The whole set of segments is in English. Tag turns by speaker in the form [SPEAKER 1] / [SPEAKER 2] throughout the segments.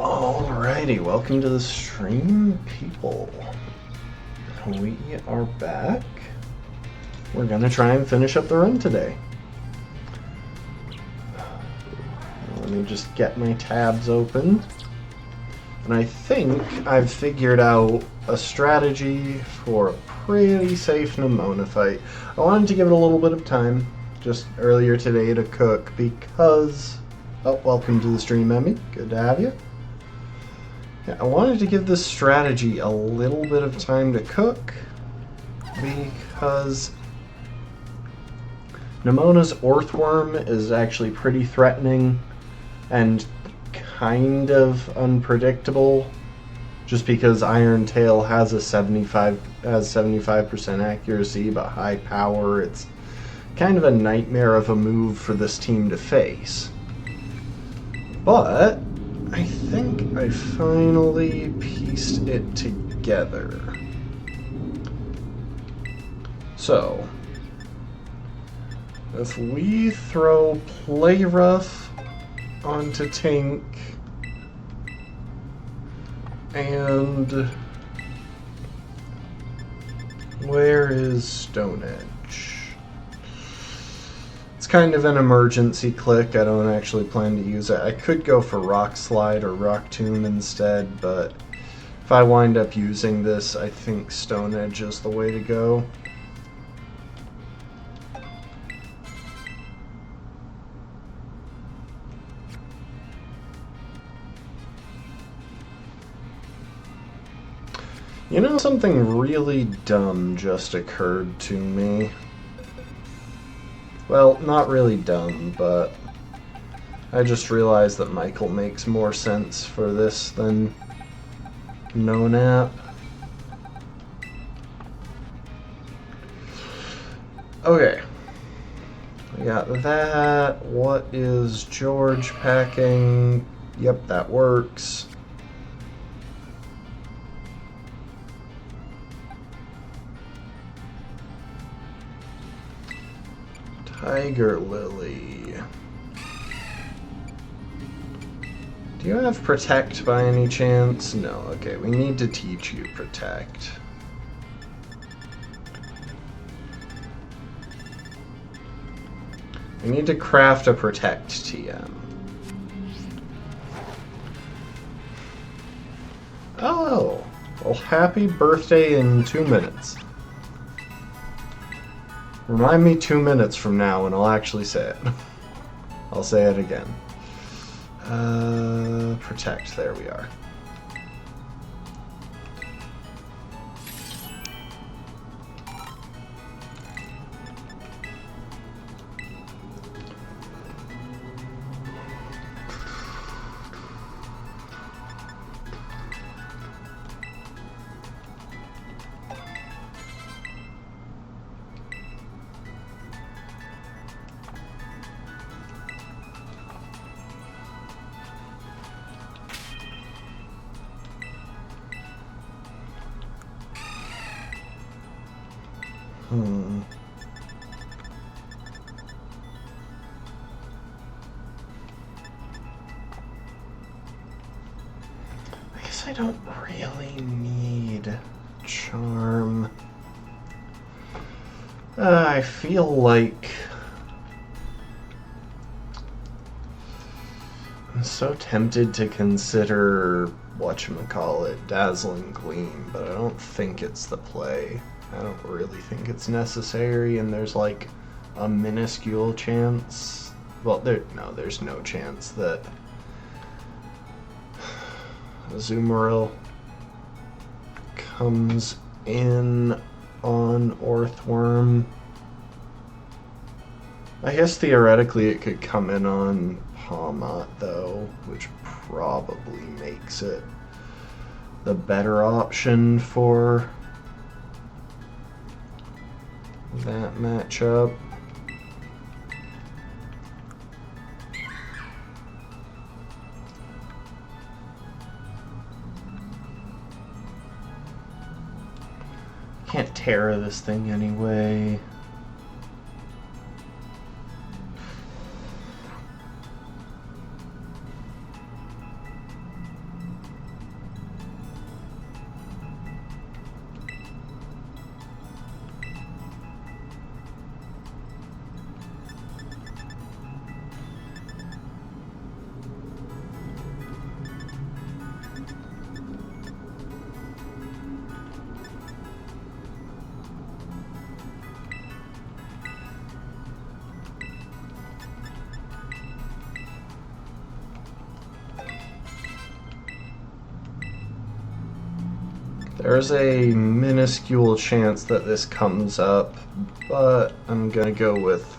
[SPEAKER 1] Alrighty, welcome to the stream, people. We are back. We're gonna try and finish up the run today. Let me just get my tabs open. And I think I've figured out a strategy for a pretty safe Nemona fight. I wanted to give it a little bit of time, just earlier today, to cook because... Oh, welcome to the stream, Emmy. Good to have you. Yeah, I wanted to give this strategy a little bit of time to cook because Nemona's Orthworm is actually pretty threatening and kind of unpredictable just because Iron Tail has a 75% accuracy but high power. It's kind of a nightmare of a move for this team to face. But I think I finally pieced it together. So, if we throw Play Rough onto Tink and where is Stone Edge? It's kind of an emergency click. I don't actually plan to use it. I could go for Rock Slide or Rock Tomb instead, but if I wind up using this, I think Stone Edge is the way to go. You know, something really dumb just occurred to me. Well, not really dumb, but I just realized that Michael makes more sense for this than No Nap. Okay. We got that. What is George packing? Yep, that works. Tiger Lily. Do you have Protect by any chance? No, okay, we need to teach you Protect. We need to craft a Protect TM. Oh, well, happy birthday in 2 minutes. Remind me 2 minutes from now and I'll actually say it. I'll say it again. Protect, there we are. I guess I don't really need Charm. I feel like I'm so tempted to consider whatchamacallit, Dazzling Gleam, but I don't think it's the play. I don't really think it's necessary, and there's like a minuscule chance. Well, there's no chance that Azumarill comes in on Orthworm. I guess theoretically it could come in on Palmot though, which probably makes it the better option for that matchup. Can't Terra this thing anyway. There's a minuscule chance that this comes up, but I'm gonna go with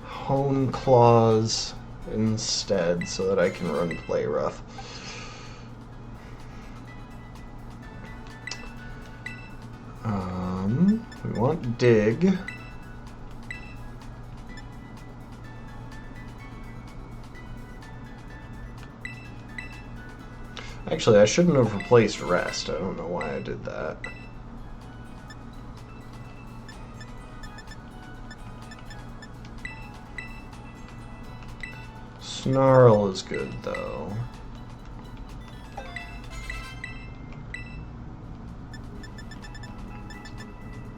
[SPEAKER 1] Hone Clause instead so that I can run Play Rough. We want Dig. Actually, I shouldn't have replaced Rest. I don't know why I did that. Snarl is good, though.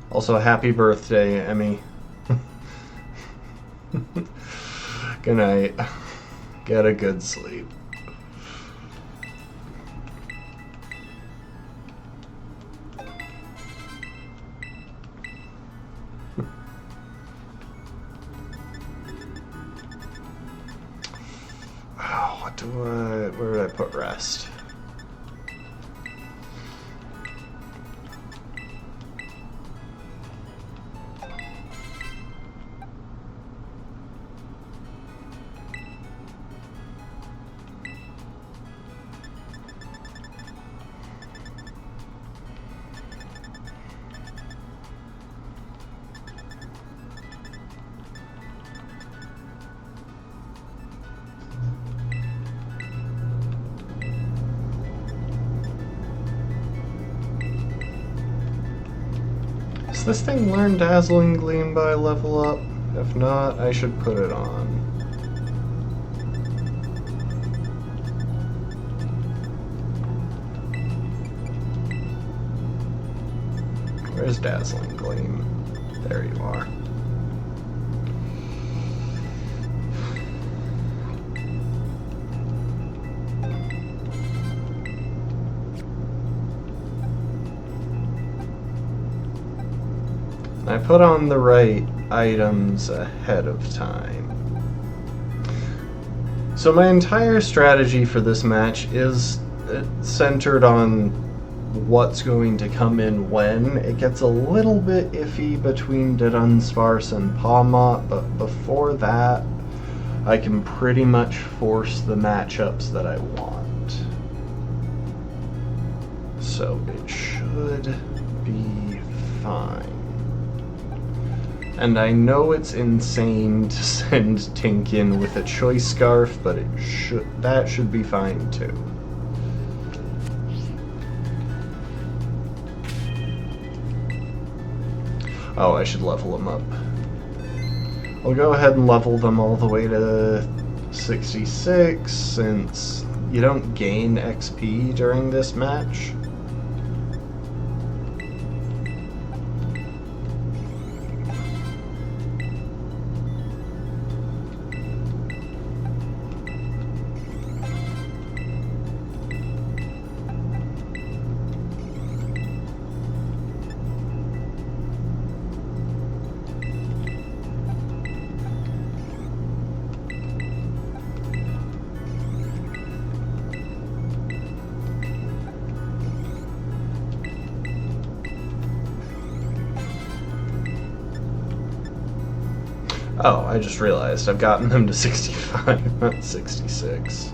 [SPEAKER 1] Also, happy birthday, Emmy. Good night. Get a good sleep. Where did I put Rest? Does this thing learn Dazzling Gleam by level up? If not, I should put it on. Where's Dazzling Gleam? There you are. I put on the right items ahead of time. So my entire strategy for this match is centered on what's going to come in when. It gets a little bit iffy between Dunsparce and Pawmot, but before that, I can pretty much force the matchups that I want. So it should be fine. And I know it's insane to send Tink in with a Choice Scarf, but that should be fine too. Oh, I should level them up. I'll go ahead and level them all the way to 66, since you don't gain XP during this match. Oh, I just realized I've gotten them to 65, not 66.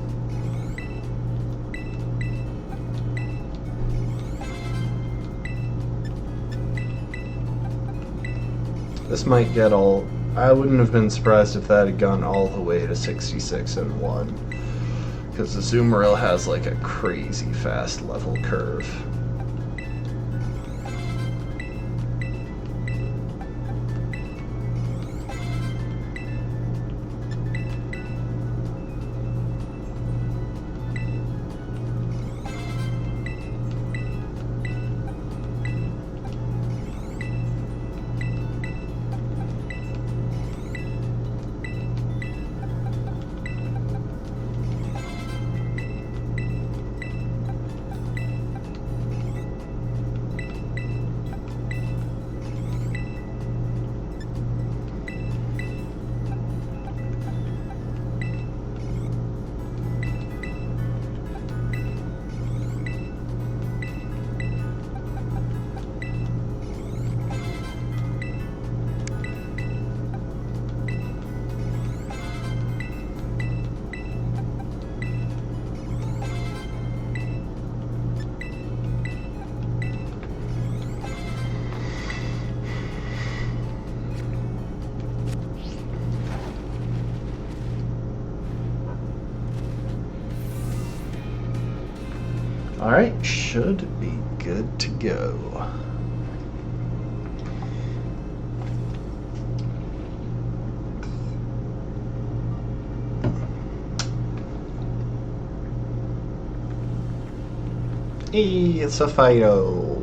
[SPEAKER 1] This might get all... I wouldn't have been surprised if that had gone all the way to 66 and 1. Because the Azumarill has like a crazy fast level curve. Alright, should be good to go. Hey, it's a Fido.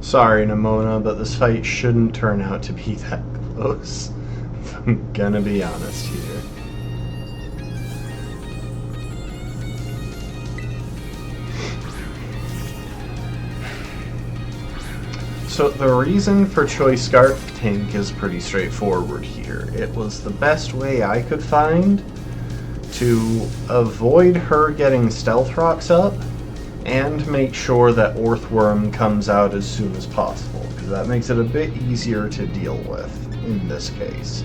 [SPEAKER 1] Sorry, Nimona, but this fight shouldn't turn out to be that close. If I'm gonna be honest here. So the reason for Choice Scarf Tank is pretty straightforward here. It was the best way I could find to avoid her getting Stealth Rocks up and make sure that Orthworm comes out as soon as possible, because that makes it a bit easier to deal with in this case.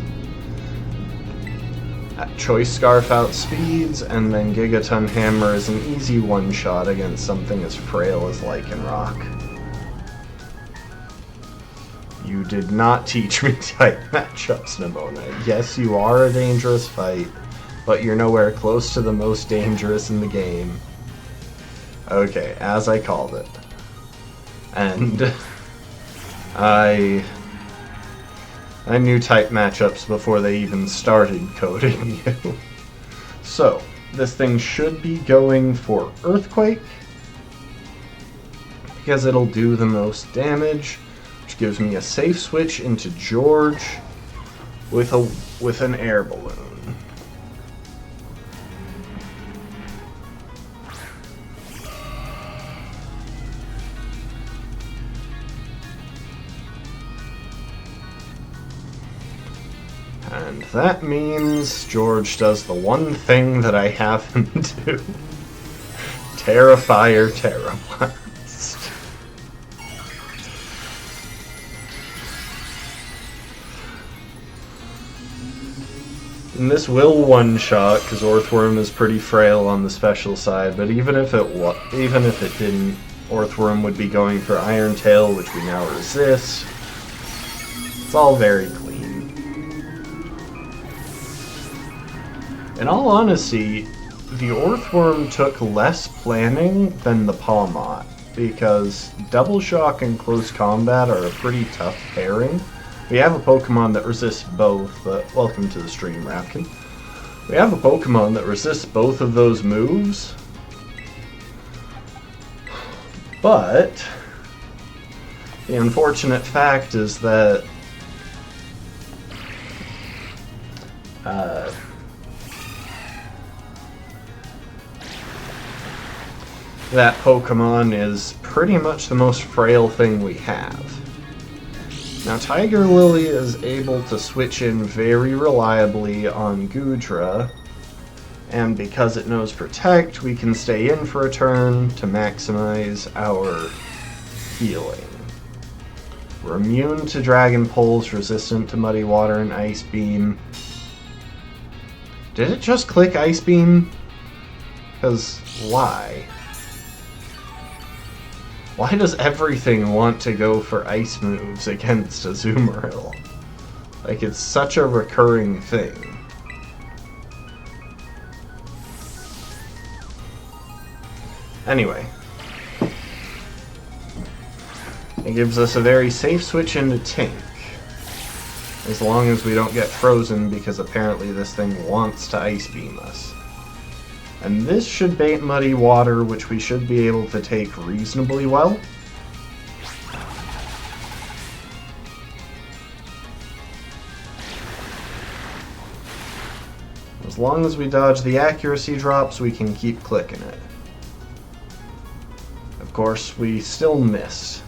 [SPEAKER 1] Choice Scarf outspeeds, and then Gigaton Hammer is an easy one-shot against something as frail as Lycanroc. You did not teach me type matchups, Nimona. Yes, you are a dangerous fight, but you're nowhere close to the most dangerous in the game. Okay, as I called it. And I knew type matchups before they even started coding you. So, this thing should be going for Earthquake, because it'll do the most damage, which gives me a safe switch into George with an air balloon. And that means George does the one thing that I have him do. Terrafire Terra Blast. And this will one-shot, because Orthworm is pretty frail on the special side, but even if it didn't, Orthworm would be going for Iron Tail, which we now resist. It's all very clean. In all honesty, the Orthworm took less planning than the Pawmot, because Double Shock and Close Combat are a pretty tough pairing. We have a Pokemon that resists both, but welcome to the stream, Rapkin. We have a Pokemon that resists both of those moves, but the unfortunate fact is that that Pokemon is pretty much the most frail thing we have. Now, Tiger Lily is able to switch in very reliably on Goodra, and because it knows Protect, we can stay in for a turn to maximize our healing. We're immune to Dragon Pulse, resistant to Muddy Water and Ice Beam. Did it just click Ice Beam? Because why? Why does everything want to go for ice moves against Azumarill? Like, it's such a recurring thing. Anyway. It gives us a very safe switch into Tink. As long as we don't get frozen, because apparently this thing wants to Ice Beam us. And this should bait Muddy Water, which we should be able to take reasonably well. As long as we dodge the accuracy drops, we can keep clicking it. Of course, we still miss.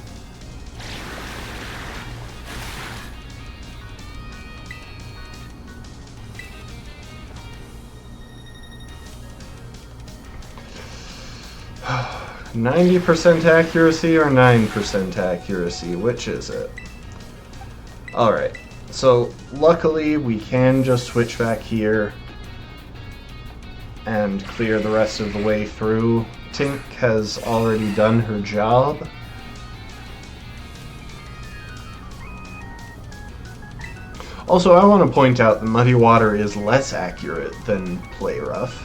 [SPEAKER 1] 90% accuracy or 9% accuracy? Which is it? Alright, so luckily we can just switch back here and clear the rest of the way through. Tink has already done her job. Also, I want to point out that Muddy Water is less accurate than Play Rough.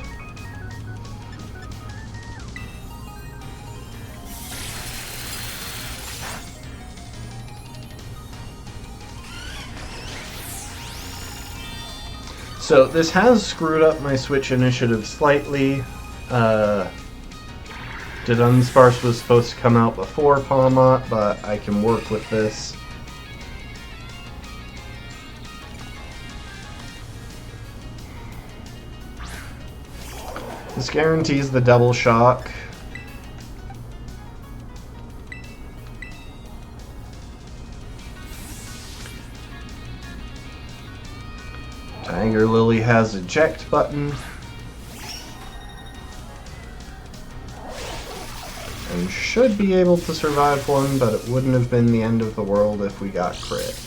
[SPEAKER 1] So this has screwed up my Switch initiative slightly. Dunsparce was supposed to come out before Palmot, but I can work with this. This guarantees the double shock. Tiger Lily has eject button. And should be able to survive one, but it wouldn't have been the end of the world if we got crit.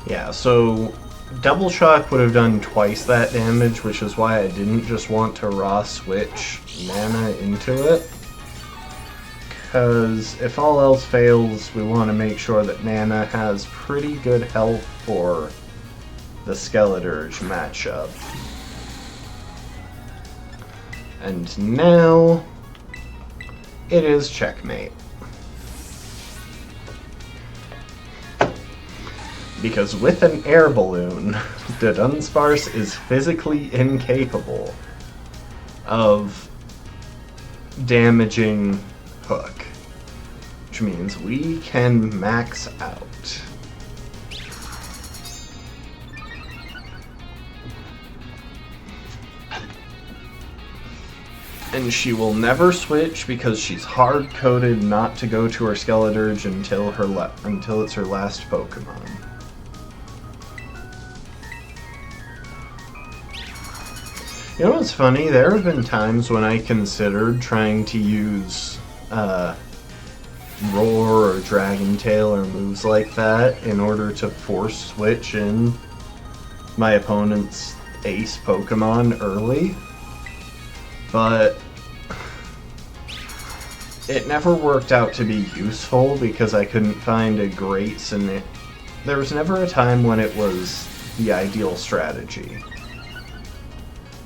[SPEAKER 1] Yeah, so Double Shock would have done twice that damage, which is why I didn't just want to raw switch mana into it. Because if all else fails, we want to make sure that Nana has pretty good health for the Skeleturge matchup. And now it is checkmate. Because with an air balloon, the Dunsparce is physically incapable of damaging Hook, which means we can max out. And she will never switch because she's hard-coded not to go to her Skeleturge until it's her last Pokemon. You know what's funny? There have been times when I considered trying to use Roar or Dragon Tail or moves like that in order to force switch in my opponent's ace Pokemon early, but it never worked out to be useful because I couldn't find a great scenario. There was never a time when it was the ideal strategy.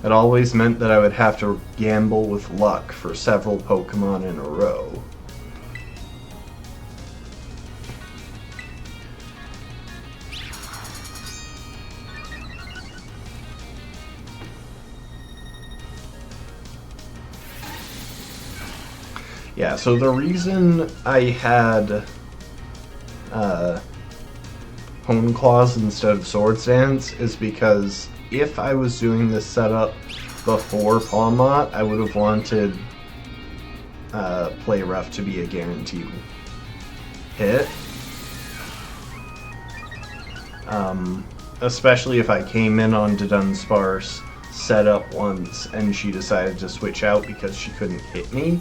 [SPEAKER 1] It always meant that I would have to gamble with luck for several Pokemon in a row. Yeah, so the reason I had Hone Claws instead of Swords Dance is because if I was doing this setup before Palmot, I would have wanted Play Rough to be a guaranteed hit. Especially if I came in on Dunsparce, set up once, and she decided to switch out because she couldn't hit me.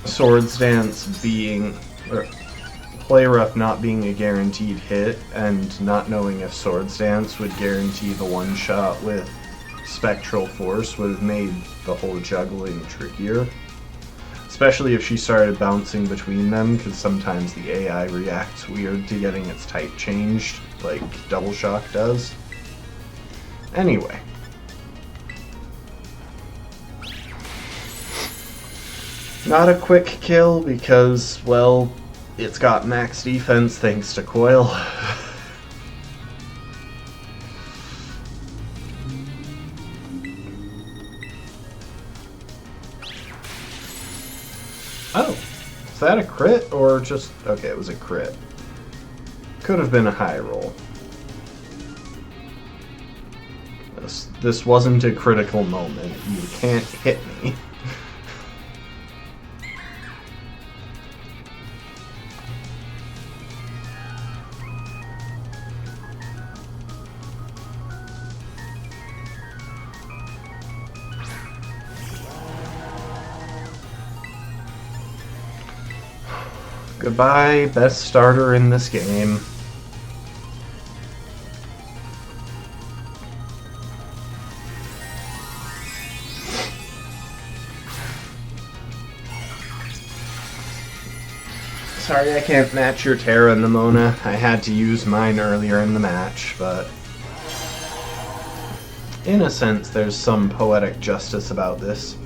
[SPEAKER 1] Swords Dance being... Play Rough not being a guaranteed hit, and not knowing if Swords Dance would guarantee the one-shot with Spectral Force would have made the whole juggling trickier. Especially if she started bouncing between them, because sometimes the AI reacts weird to getting its type changed, like Double Shock does. Anyway. Not a quick kill because, well, it's got max defense thanks to Coil. Oh, is that a crit or just... Okay, it was a crit. Could have been a high roll. This wasn't a critical moment. You can't hit me. Goodbye, best starter in this game. Sorry I can't match your Terra, Nimona. I had to use mine earlier in the match, but... in a sense, there's some poetic justice about this.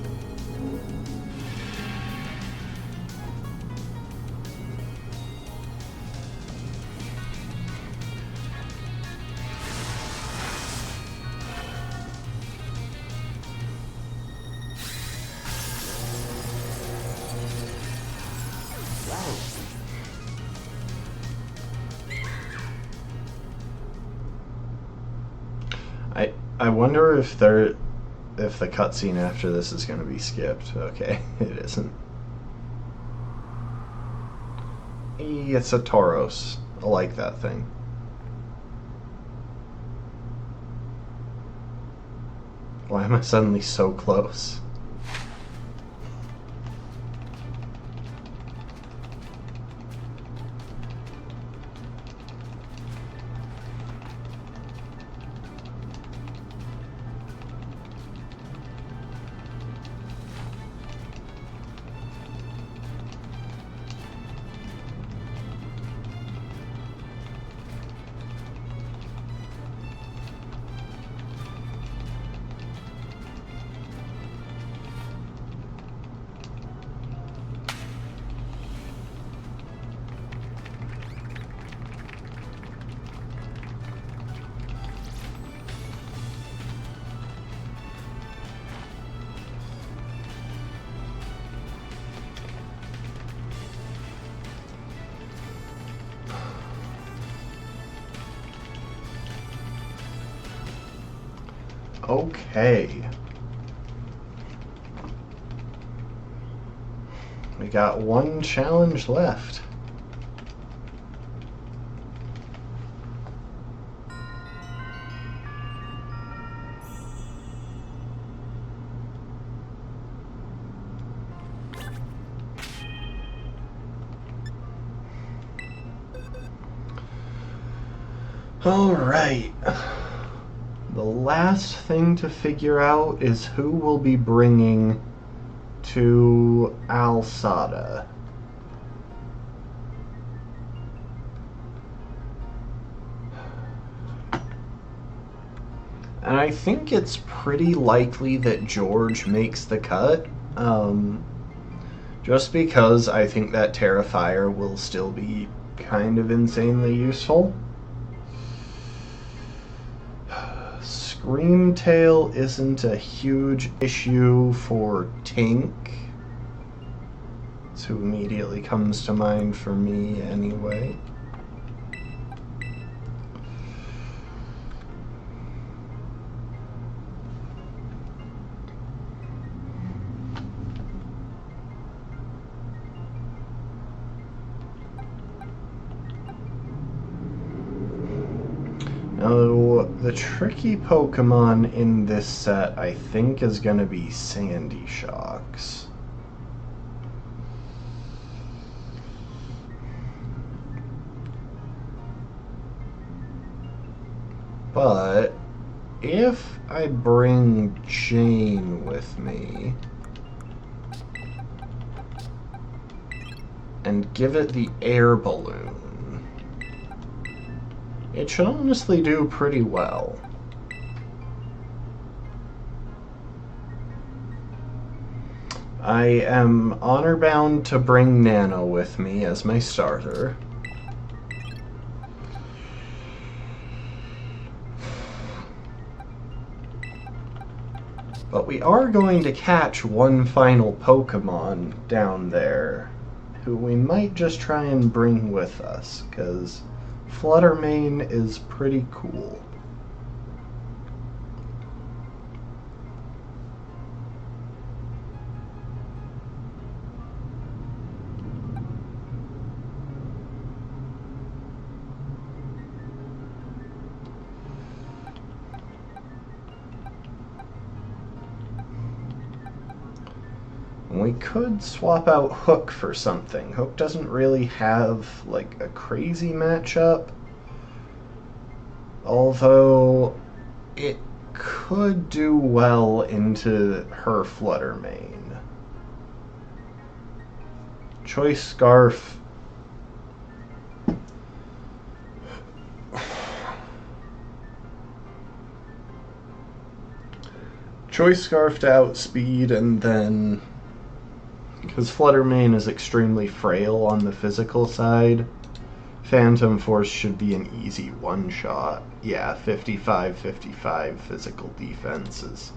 [SPEAKER 1] I wonder if the cutscene after this is going to be skipped. Okay, it isn't. It's a Tauros. I like that thing. Why am I suddenly so close? Okay. We got one challenge left. All right. The last thing to figure out is who will be bringing to Alsada. And I think it's pretty likely that George makes the cut. Just because I think that Terrifier will still be kind of insanely useful. Screamtail isn't a huge issue for Tink. It's who immediately comes to mind for me anyway. Now, the tricky Pokemon in this set, I think, is going to be Sandy Shocks. But if I bring Jane with me and give it the air balloon, it should honestly do pretty well. I am honor-bound to bring Nano with me as my starter. But we are going to catch one final Pokemon down there who we might just try and bring with us, because Fluttermane is pretty cool. We could swap out Hook for something. Hook doesn't really have, like, a crazy matchup. Although, it could do well into her Fluttermane. Choice Scarf. Choice Scarf to outspeed, and then, because Fluttermane is extremely frail on the physical side, Phantom Force should be an easy one-shot. Yeah, 55-55 physical defense is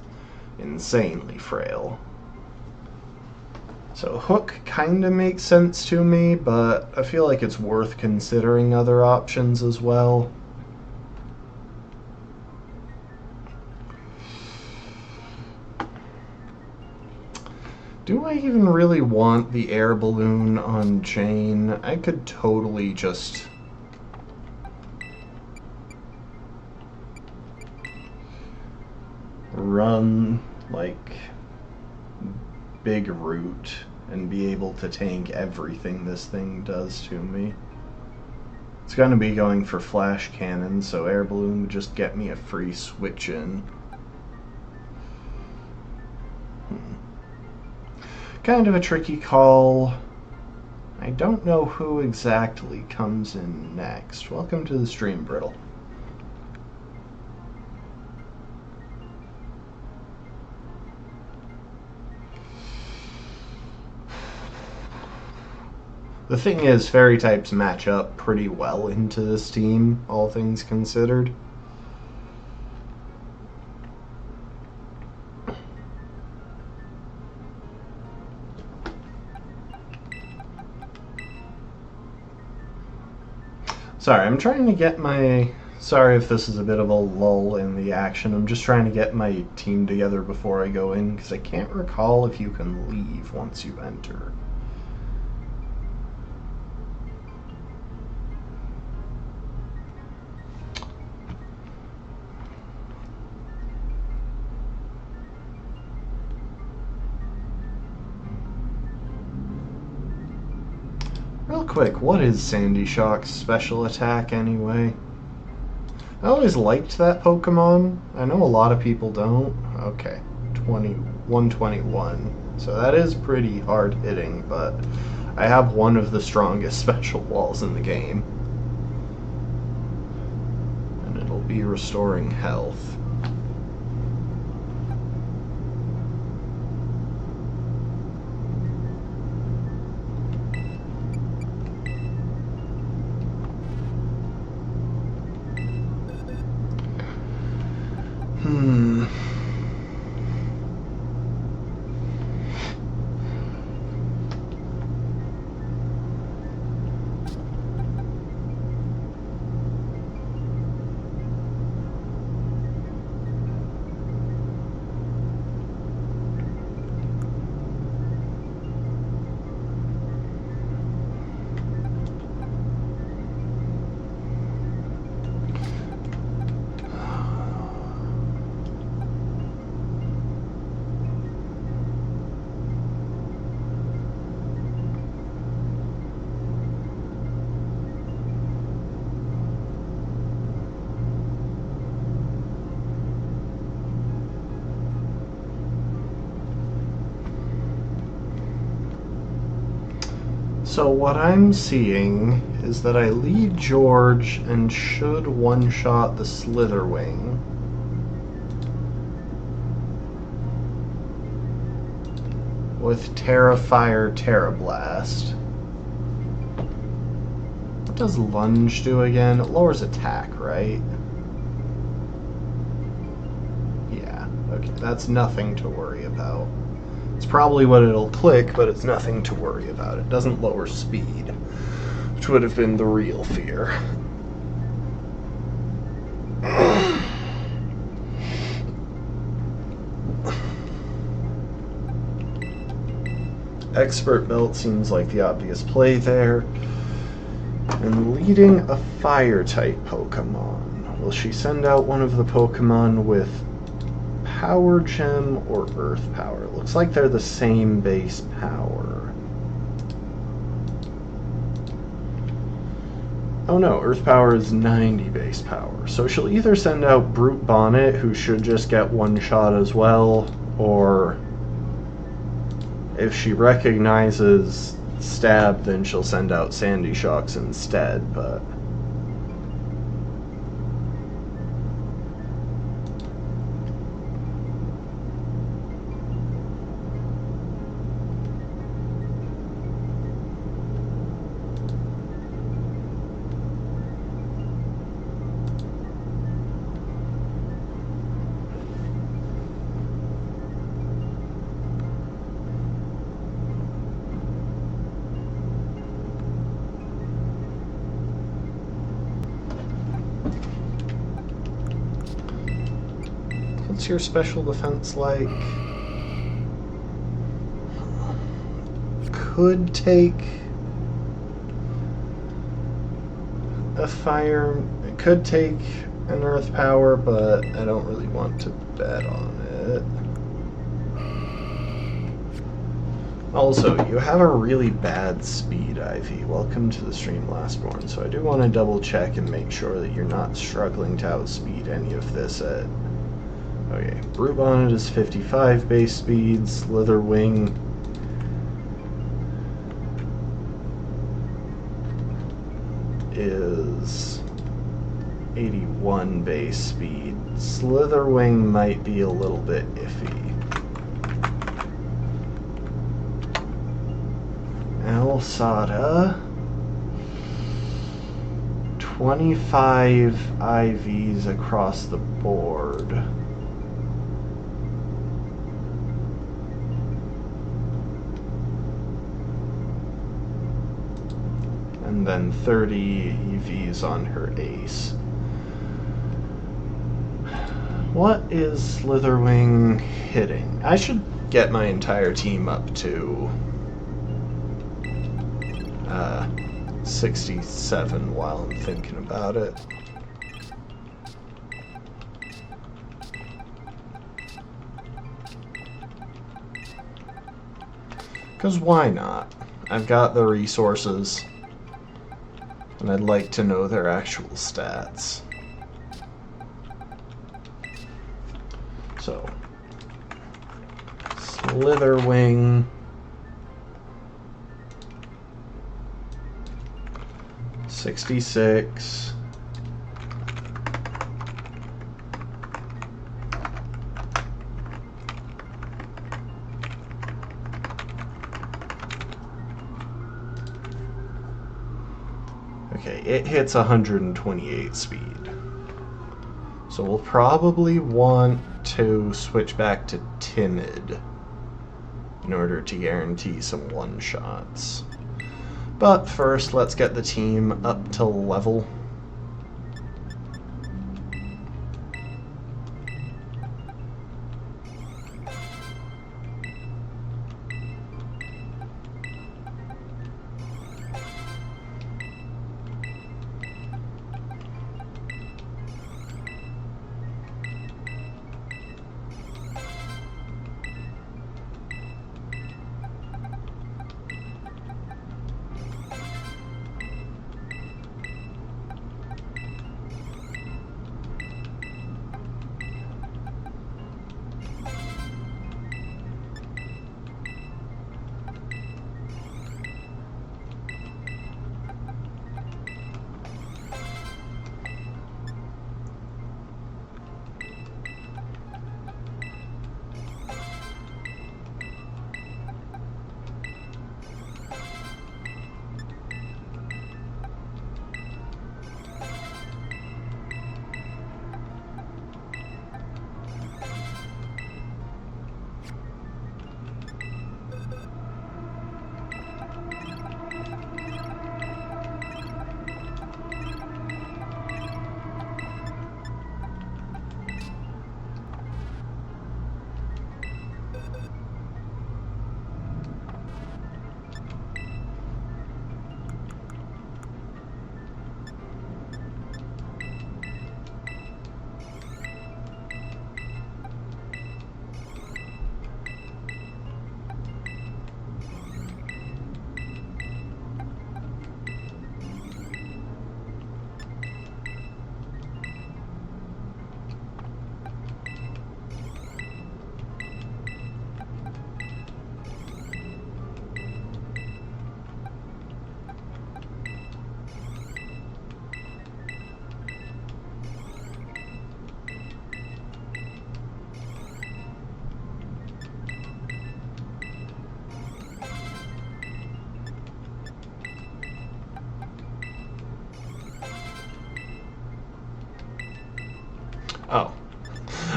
[SPEAKER 1] insanely frail. So Hook kind of makes sense to me, but I feel like it's worth considering other options as well. Do I even really want the air balloon on chain? I could totally just run like Big Root and be able to tank everything this thing does to me. It's gonna be going for Flash Cannon, so air balloon would just get me a free switch in. Kind of a tricky call. I don't know who exactly comes in next. Welcome to the stream, Brittle. The thing is, fairy types match up pretty well into this team, all things considered. Sorry, I'm trying to get my... Sorry if this is a bit of a lull in the action. I'm just trying to get my team together before I go in, because I can't recall if you can leave once you enter. Real quick, what is Sandy Shock's special attack anyway? I always liked that Pokemon. I know a lot of people don't. Okay, 121. So that is pretty hard hitting, but I have one of the strongest special walls in the game. And it'll be restoring health. So what I'm seeing is that I lead George and should one-shot the Slitherwing. With Terra Fire, Terra Blast. What does Lunge do again? It lowers attack, right? Yeah, Okay, that's nothing to worry about. It's probably what it'll click, but it's nothing to worry about. It doesn't lower speed, which would have been the real fear. Expert Belt seems like the obvious play there. And leading a Fire-type Pokémon. Will she send out one of the Pokémon with Power Gem or Earth Power? It looks like they're the same base power. Oh no, Earth Power is 90 base power. So she'll either send out Brute Bonnet, who should just get one shot as well, or if she recognizes Stab, then she'll send out Sandy Shocks instead, but what's your special defense like? Could take a fire, it could take an earth power, but I don't really want to bet on it. Also, you have a really bad speed, Ivy. Welcome to the stream, Lastborn. So I do want to double check and make sure that you're not struggling to outspeed any of this at... Okay, Brute Bonnet is 55 base speed, Slitherwing is 81 base speed. Slitherwing might be a little bit iffy. Alsada, 25 IVs across the board. And then 30 EVs on her ace. What is Slitherwing hitting? I should get my entire team up to 67 while I'm thinking about it. Because why not? I've got the resources, and I'd like to know their actual stats. So, Slitherwing, 66. Okay, it hits 128 speed. So we'll probably want to switch back to Timid in order to guarantee some one-shots. But first, let's get the team up to level.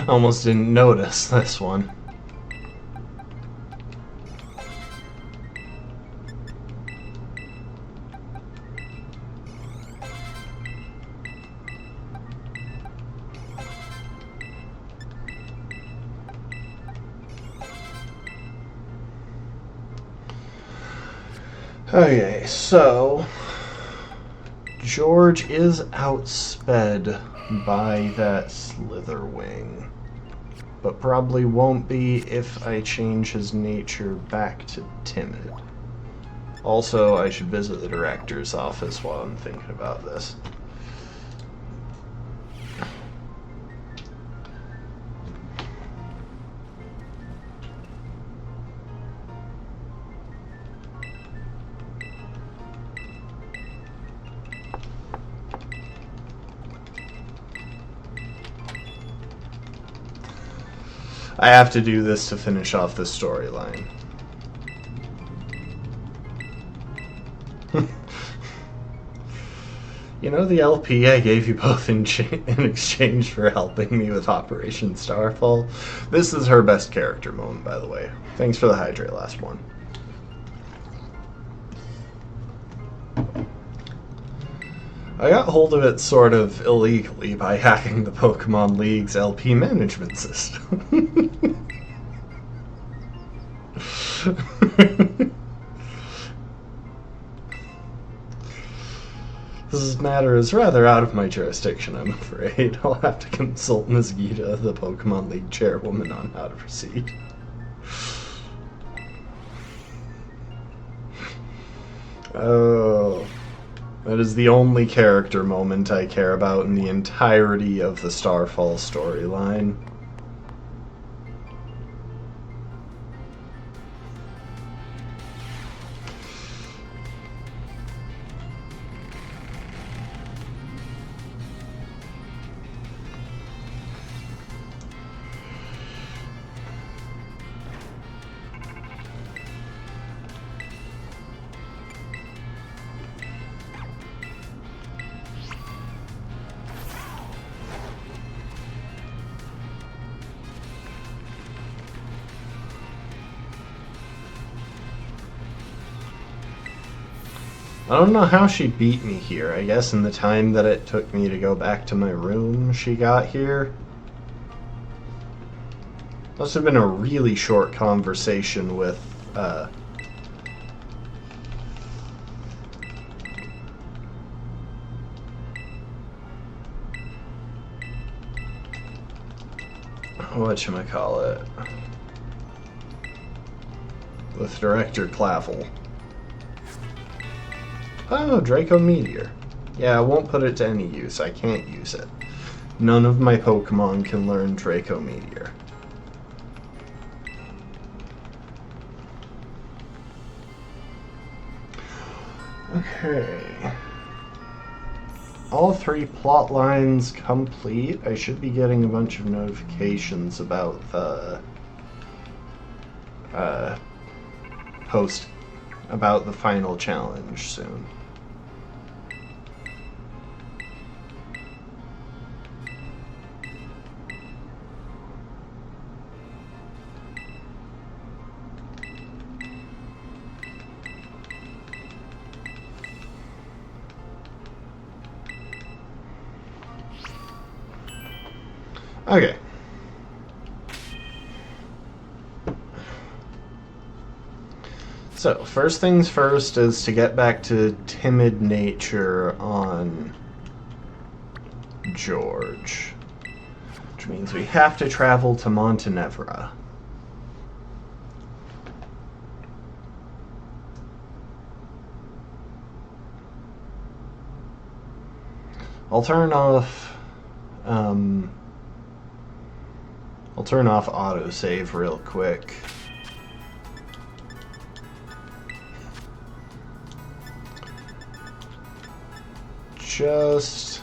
[SPEAKER 1] Almost didn't notice this one. Okay, so George is outsped by that Slitherwing, but probably won't be if I change his nature back to timid. Also, I should visit the director's office while I'm thinking about this. I have to do this to finish off the storyline. You know the LP I gave you both in exchange for helping me with Operation Starfall? This is her best character moment, by the way. Thanks for the hydrate, last one. I got hold of it sort of illegally by hacking the Pokemon League's LP management system. This matter is rather out of my jurisdiction, I'm afraid. I'll have to consult Ms. Gita, the Pokemon League chairwoman, on how to proceed. Oh... That is the only character moment I care about in the entirety of the Starfall storyline. I don't know how she beat me here. I guess in the time that it took me to go back to my room, she got here. Must have been a really short conversation with, whatchamacallit, with Director Clavel. Oh, Draco Meteor. Yeah, I won't put it to any use. I can't use it. None of my Pokemon can learn Draco Meteor. Okay. All 3 plot lines complete. I should be getting a bunch of notifications about the post about the final challenge soon. Okay. So, first things first is to get back to timid nature on George. Which means we have to travel to Montenevera. I'll turn off autosave real quick. Just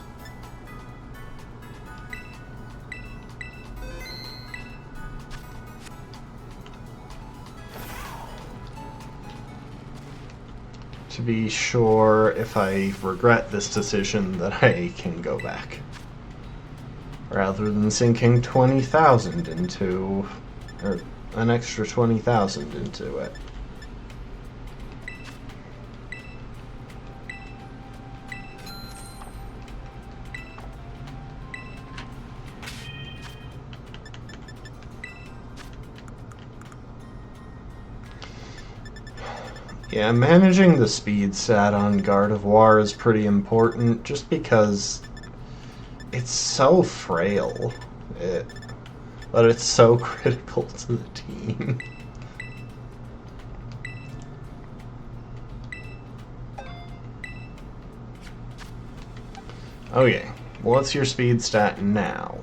[SPEAKER 1] to be sure if I regret this decision that I can go back. rather than sinking 20,000 into, or an extra 20,000 into it. Yeah, managing the speed stat on Gardevoir is pretty important, just because it's so frail, but it's so critical to the team. Okay, what's your speed stat now?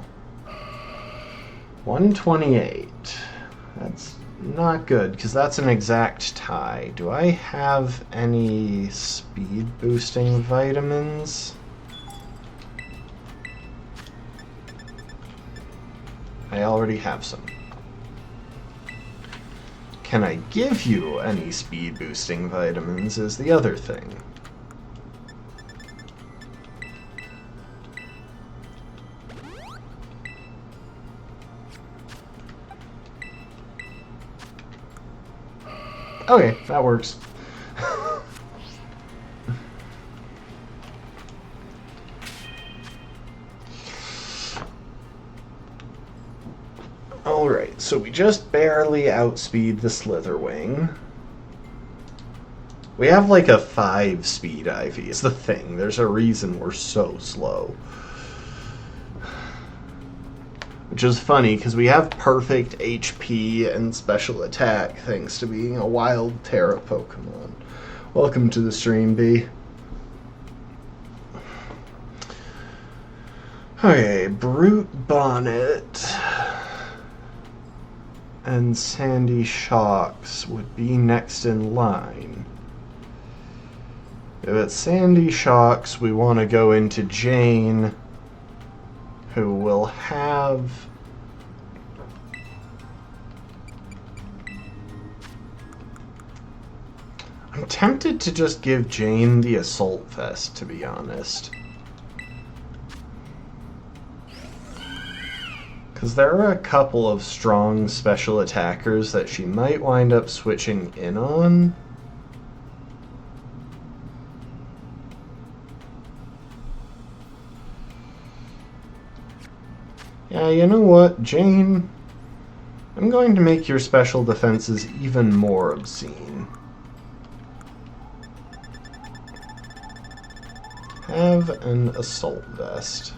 [SPEAKER 1] 128. That's not good, because that's an exact tie. Do I have any speed boosting vitamins? I already have some. Can I give you any speed boosting vitamins is the other thing. Okay, that works. Alright, so we just barely outspeed the Slitherwing. We have like a 5 speed IV, is the thing. There's a reason we're so slow. Which is funny, because we have perfect HP and special attack thanks to being a wild Terra Pokemon. Welcome to the stream, B. Okay, Brute Bonnet and Sandy Shocks would be next in line. If it's Sandy Shocks, we want to go into Jane, who will have I'm tempted to just give Jane the Assault Vest, to be honest. Because there are a couple of strong special attackers that she might wind up switching in on. Yeah, you know what, Jane? I'm going to make your special defenses even more obscene. Have an Assault Vest.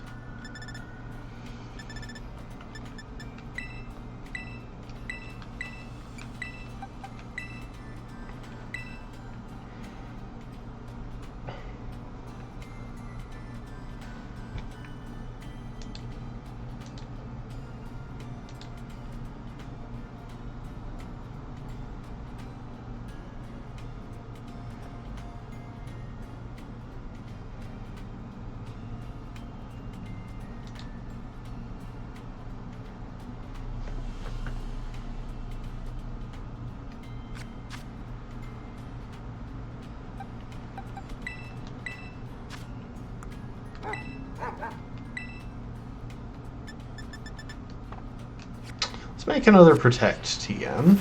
[SPEAKER 1] Let's make another Protect TM.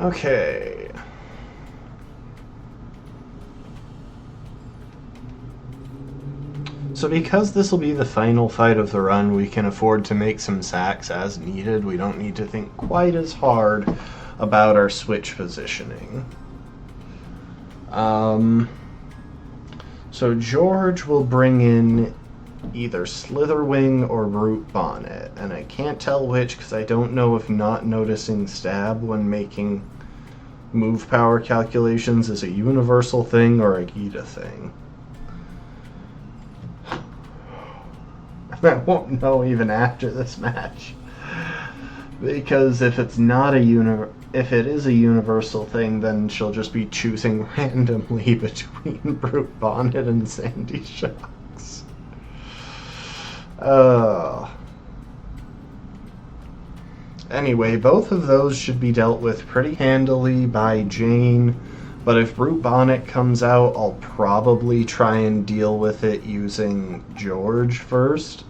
[SPEAKER 1] Okay. So because this will be the final fight of the run, we can afford to make some sacks as needed. We don't need to think quite as hard about our switch positioning. So George will bring in either Slitherwing or Brute Bonnet, and I can't tell which because I don't know if not noticing stab when making move power calculations is a universal thing or a Gita thing. I won't know even after this match. Because if it's not if it is a universal thing, then she'll just be choosing randomly between Brute Bonnet and Sandy Shocks. Anyway, both of those should be dealt with pretty handily by Jane, but if Brute Bonnet comes out, I'll probably try and deal with it using George first,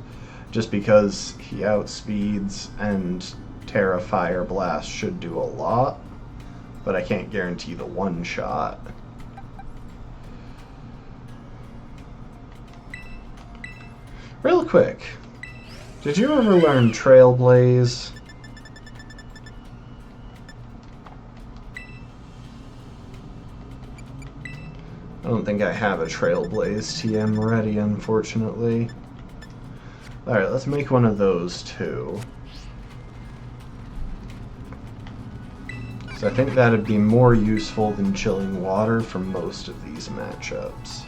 [SPEAKER 1] just because he outspeeds and Terra Fire Blast should do a lot, but I can't guarantee the one shot. Real quick, did you ever learn Trailblaze? I don't think I have a Trailblaze TM ready, unfortunately. Alright, let's make one of those too. So I think that'd be more useful than Chilling Water for most of these matchups.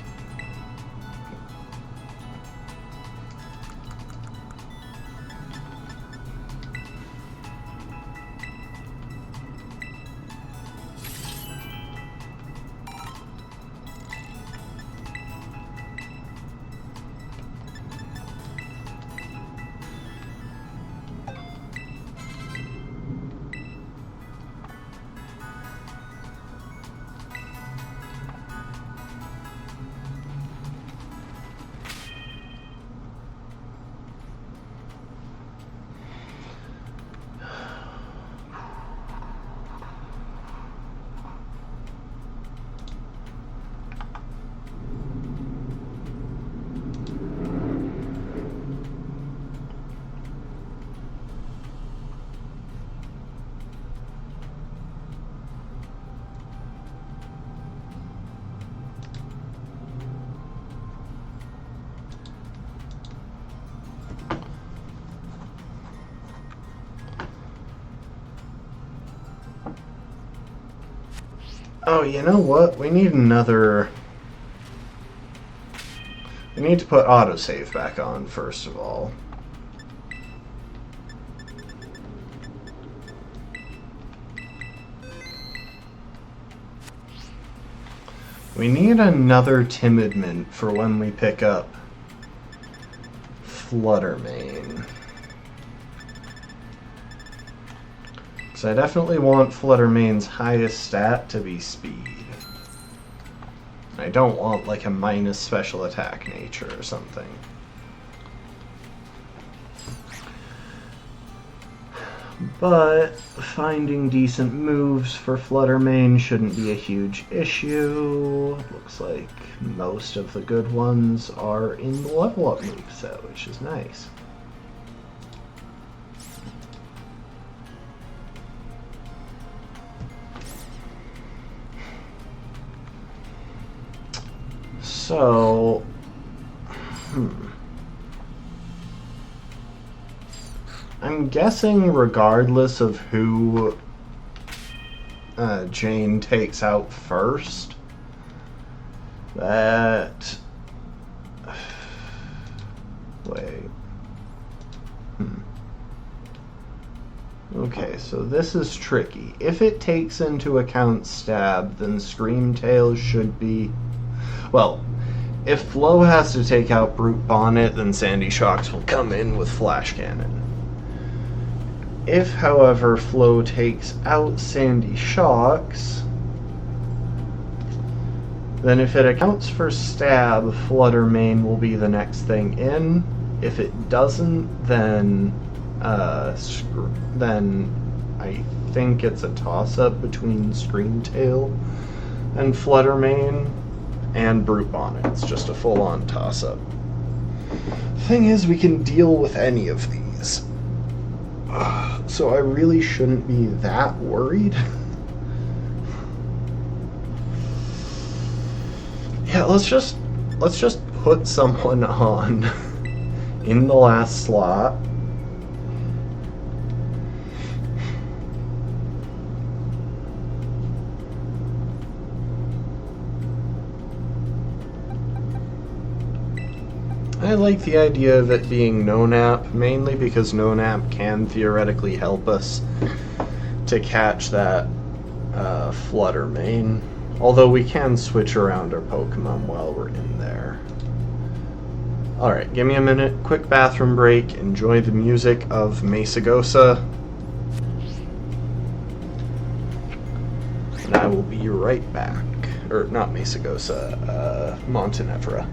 [SPEAKER 1] Oh, you know what? We need another... We need to put autosave back on, first of all. We need another Timidment for when we pick up Fluttermane. So I definitely want Fluttermane's highest stat to be speed. I don't want like a minus special attack nature or something. But finding decent moves for Fluttermane shouldn't be a huge issue. Looks like most of the good ones are in the level up moveset, which is nice. So, I'm guessing regardless of who Jane takes out first, that... Wait. Okay, so this is tricky. If it takes into account Stab, then Screamtail should be... Well, if Flo has to take out Brute Bonnet, then Sandy Shocks will come in with Flash Cannon. If, however, Flo takes out Sandy Shocks, then if it accounts for Stab, Fluttermane will be the next thing in. If it doesn't, then I think it's a toss-up between Screamtail and Fluttermane. And Brute Bonnet. It's just a full-on toss-up. Thing is, we can deal with any of these. So I really shouldn't be that worried. Yeah, let's just put someone on in the last slot. I like the idea of it being no-nap, mainly because no-nap can theoretically help us to catch that Flutter Mane. Although we can switch around our Pokemon while we're in there. Alright, give me a minute, quick bathroom break, enjoy the music of Mesagosa. And I will be right back. Or, not Mesagosa, Montenevera.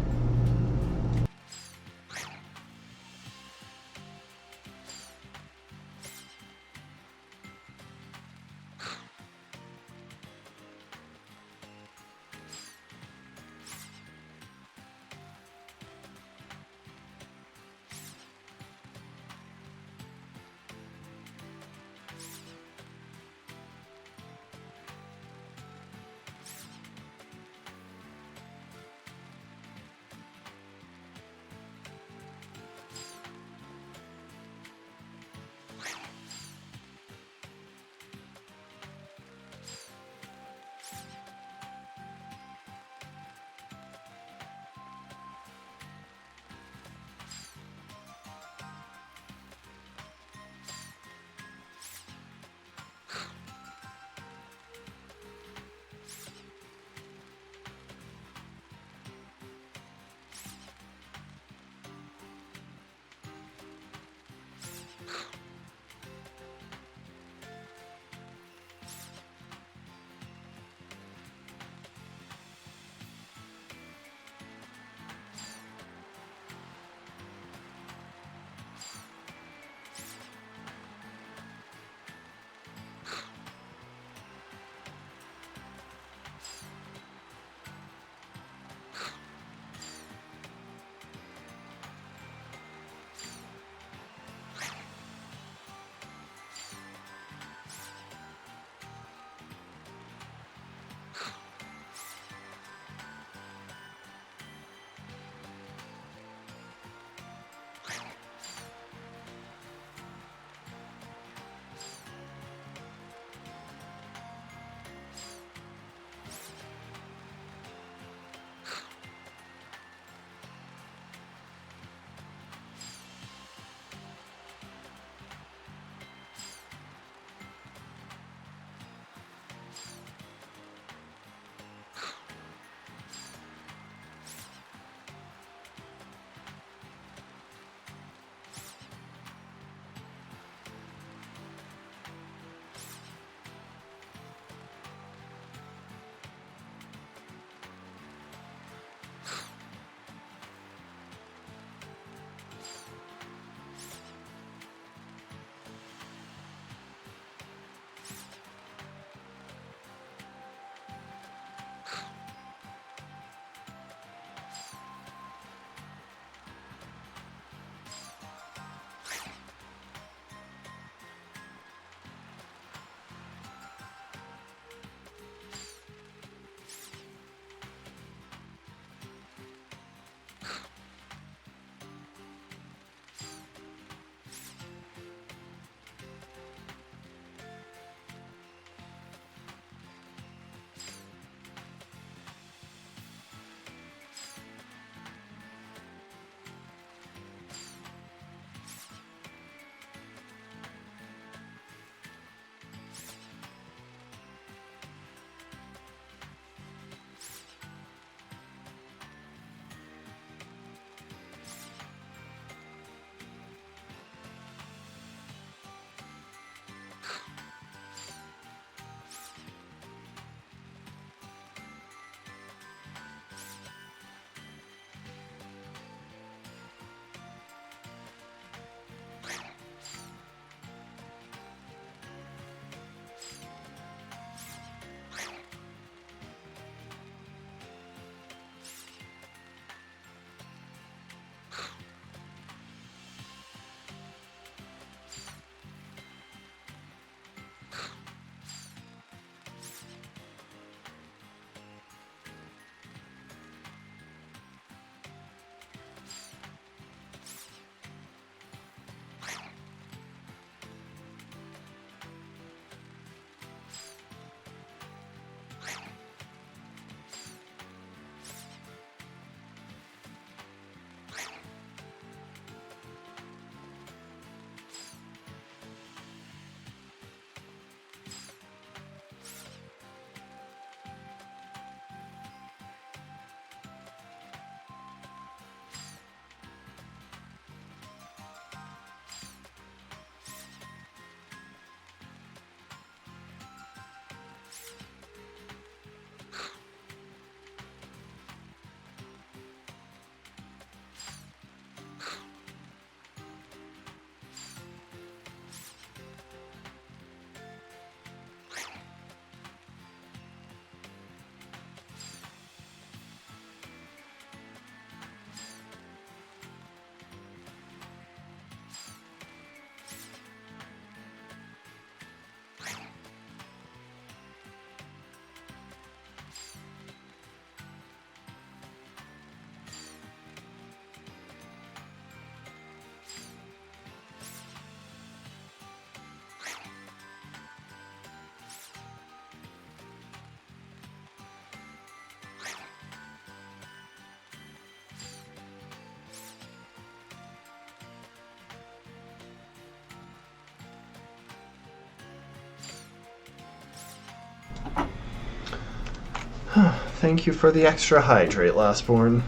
[SPEAKER 1] Thank you for the extra hydrate, Lastborn.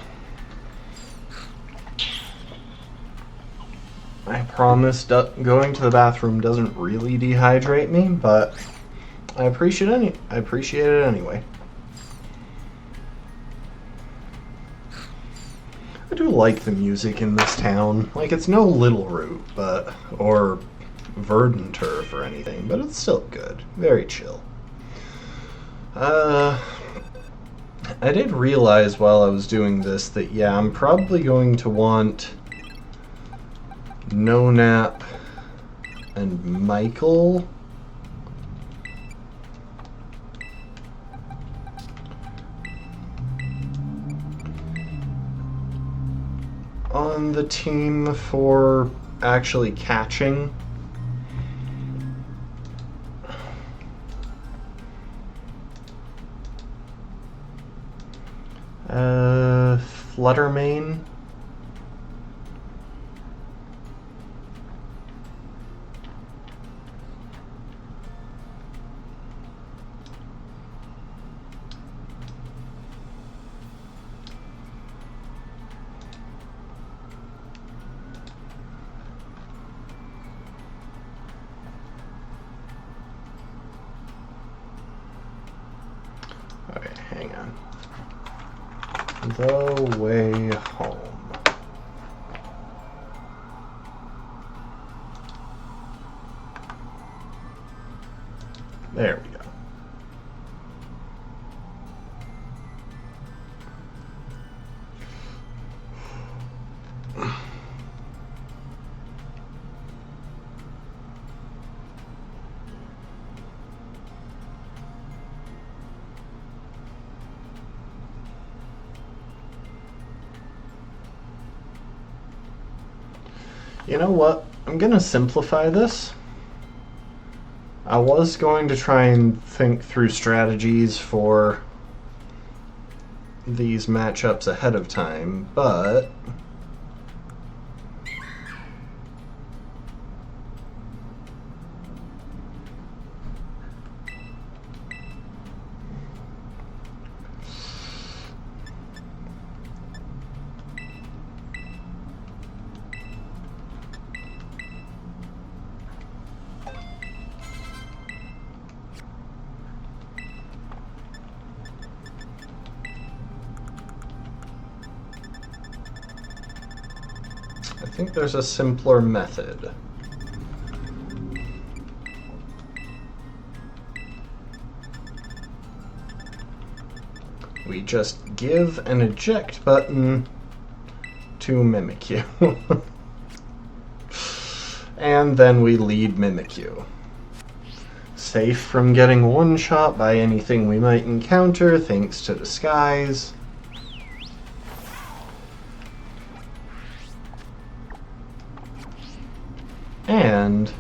[SPEAKER 1] I promise going to the bathroom doesn't really dehydrate me, but I appreciate it anyway. I do like the music in this town. Like, it's no Little Root, or Verdant Turf or anything, but it's still good. Very chill. I did realize while I was doing this that, yeah, I'm probably going to want No Nap and Michael. On the team for actually catching. Fluttermane. Okay, hang on. The way home. There we go. You know what? I'm gonna simplify this. I was going to try and think through strategies for these matchups ahead of time, but I think there's a simpler method. We just give an eject button to Mimikyu. And then we lead Mimikyu. Safe from getting one-shot by anything we might encounter thanks to Disguise. And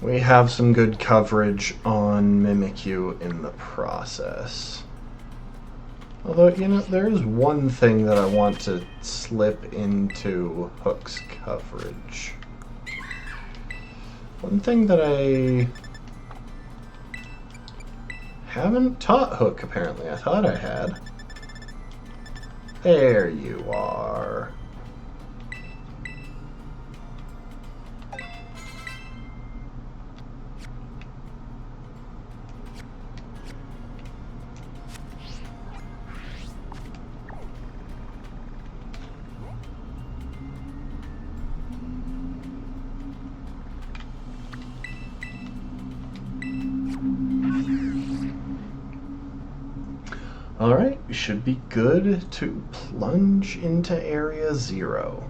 [SPEAKER 1] we have some good coverage on Mimikyu in the process. Although, you know, there is one thing that I want to slip into Hook's coverage. One thing that I haven't taught Hook, apparently. I thought I had. There you are. Alright, we should be good to plunge into Area 0.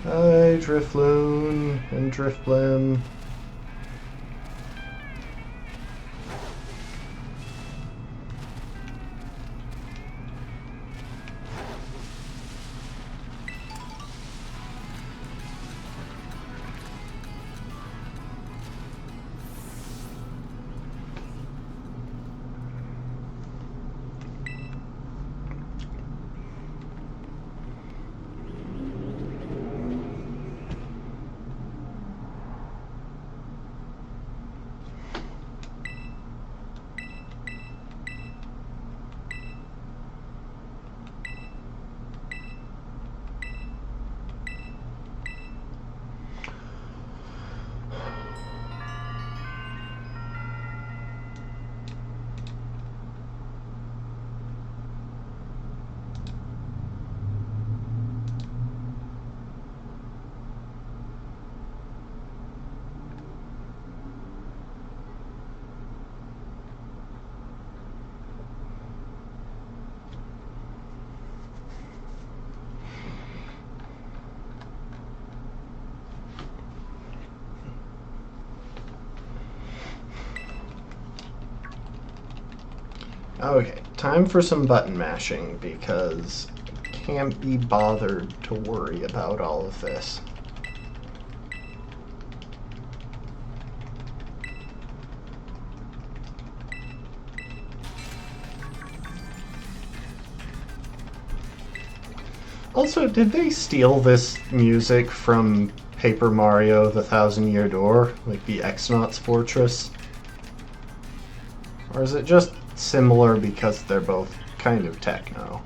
[SPEAKER 1] Hi, Drifloon and Drifblim. Okay, time for some button mashing because I can't be bothered to worry about all of this. Also, did they steal this music from Paper Mario: The Thousand Year Door, like the X-Naut's Fortress? Or is it just similar because they're both kind of techno?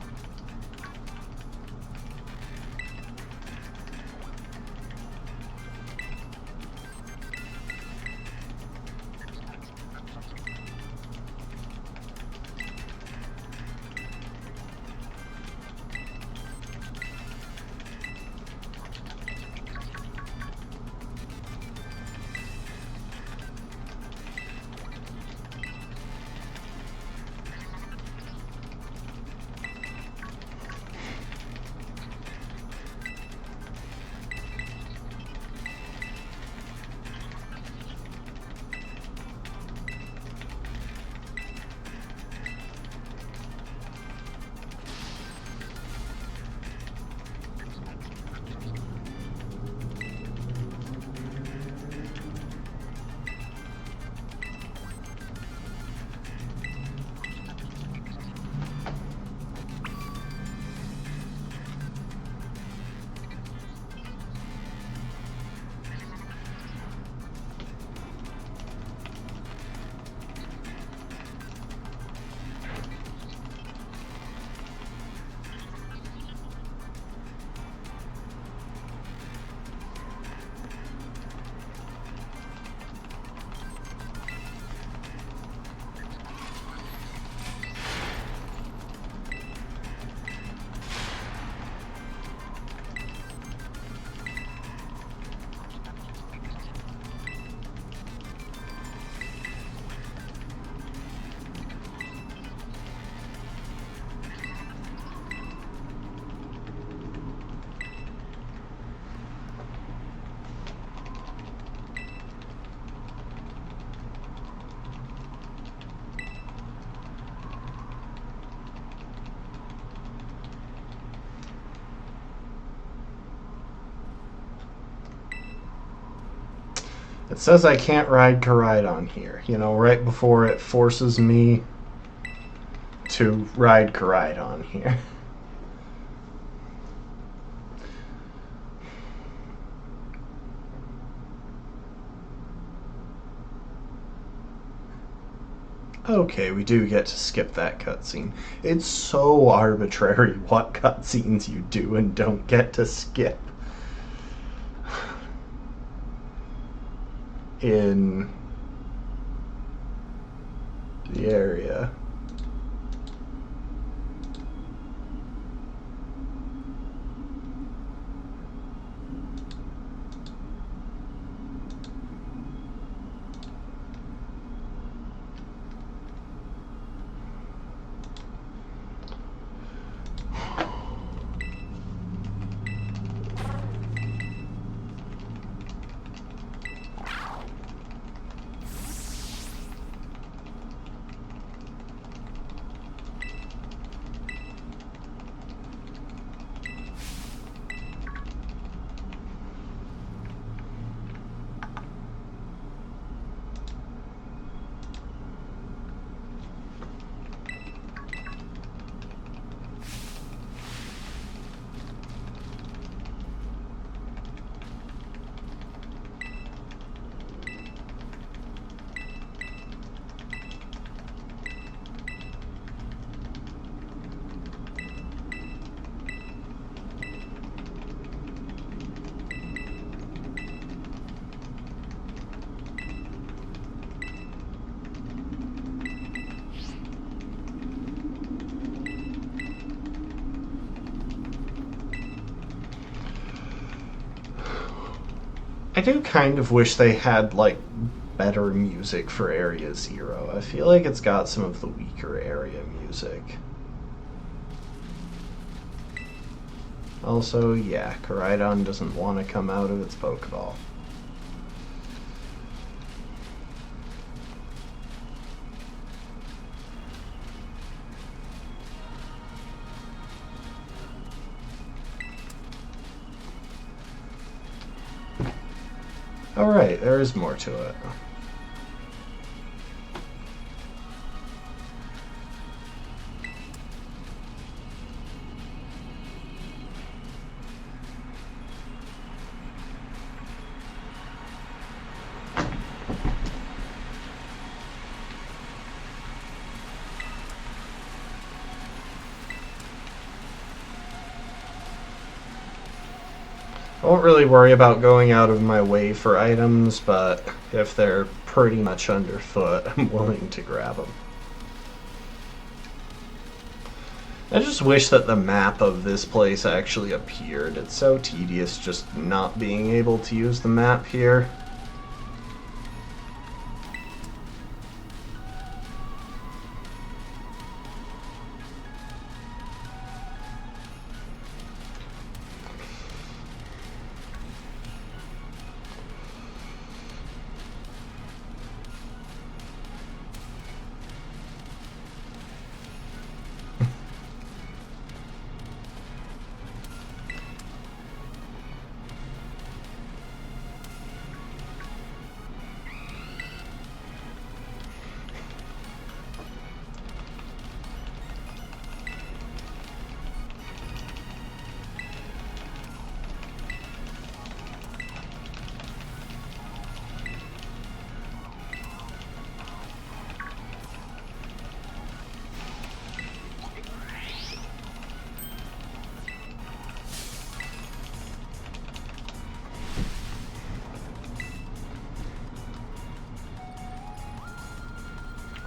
[SPEAKER 1] It says I can't ride Koraidon here, you know, right before it forces me to ride Koraidon here. Okay, we do get to skip that cutscene. It's so arbitrary what cutscenes you do and don't get to skip in the area. I do kind of wish they had, like, better music for Area Zero. I feel like it's got some of the weaker area music. Also, yeah, Koraidon doesn't want to come out of its Pokeball. Oh, right, there is more to it. I won't really worry about going out of my way for items, but if they're pretty much underfoot, I'm willing to grab them. I just wish that the map of this place actually appeared. It's so tedious just not being able to use the map here.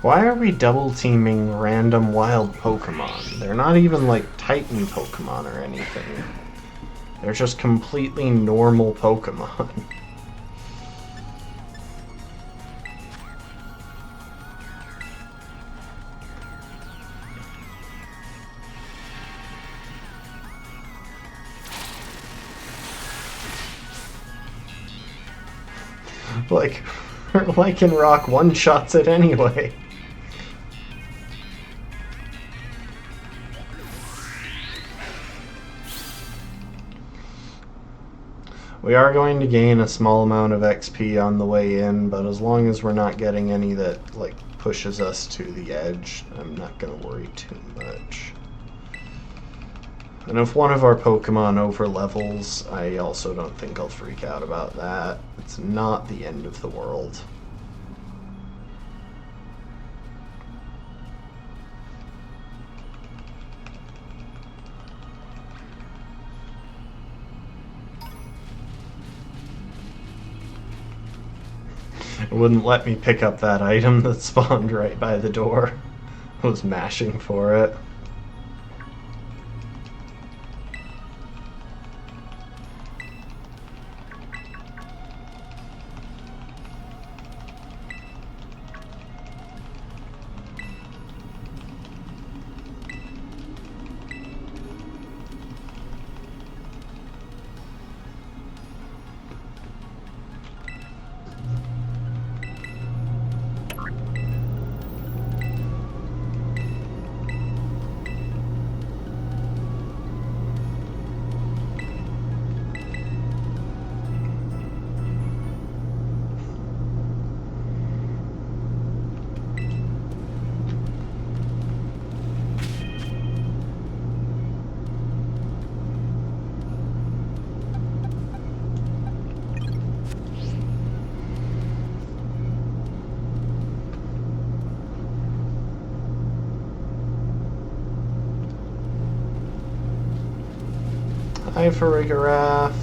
[SPEAKER 1] Why are we double teaming random wild Pokemon? They're not even like Titan Pokemon or anything. They're just completely normal Pokemon. Like, Lycanroc one-shots it anyway. We are going to gain a small amount of XP on the way in, but as long as we're not getting any that like pushes us to the edge, I'm not going to worry too much. And if one of our Pokemon overlevels, I also don't think I'll freak out about that. It's not the end of the world. It wouldn't let me pick up that item that spawned right by the door. I was mashing for it. Hi, Farigarath.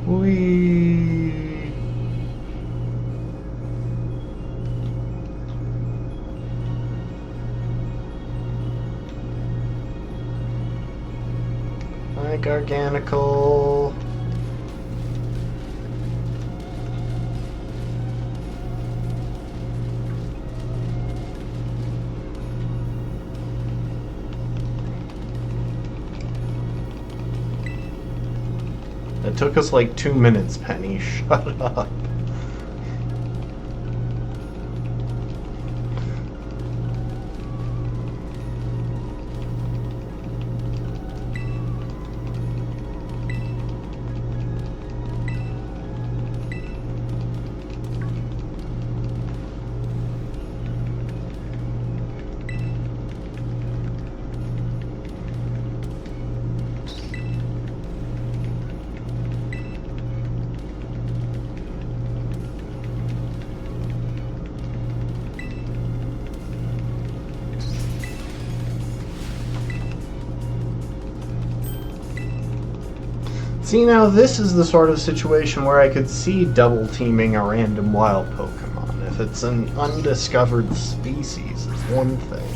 [SPEAKER 1] Whee! Hi, Garganical. It took us like 2 minutes, Penny. Shut up. See, now this is the sort of situation where I could see double teaming a random wild Pokemon. If it's an undiscovered species, it's one thing.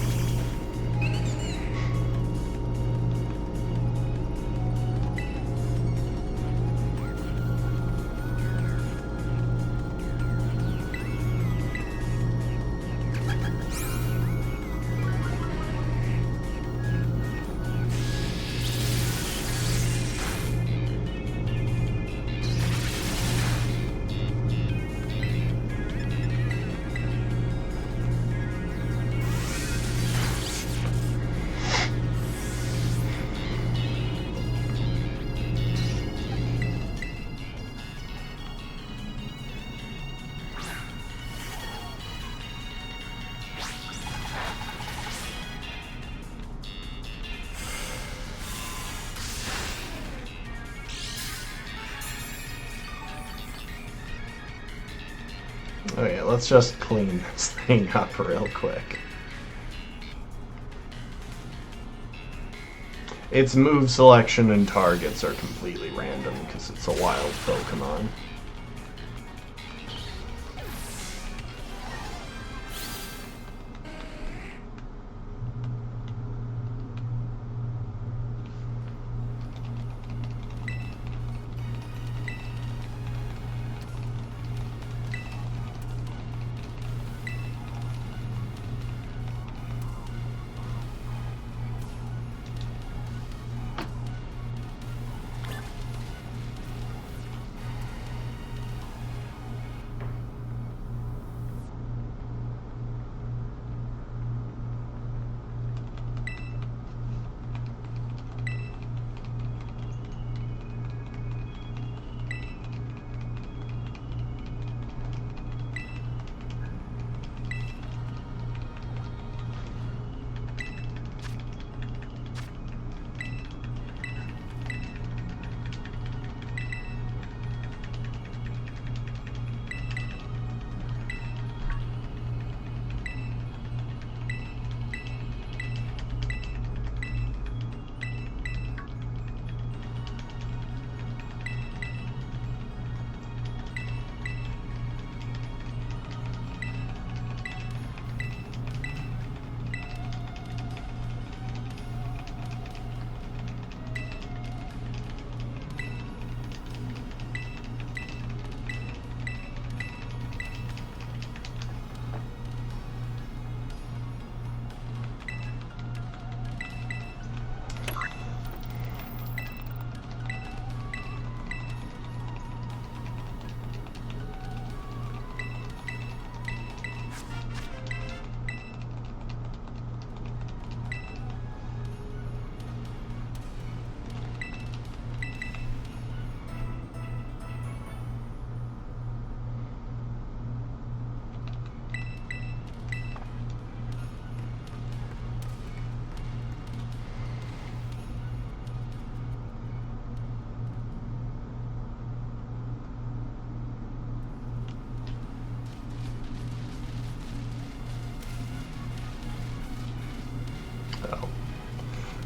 [SPEAKER 1] Okay, let's just clean this thing up real quick. Its move selection and targets are completely random because it's a wild Pokemon.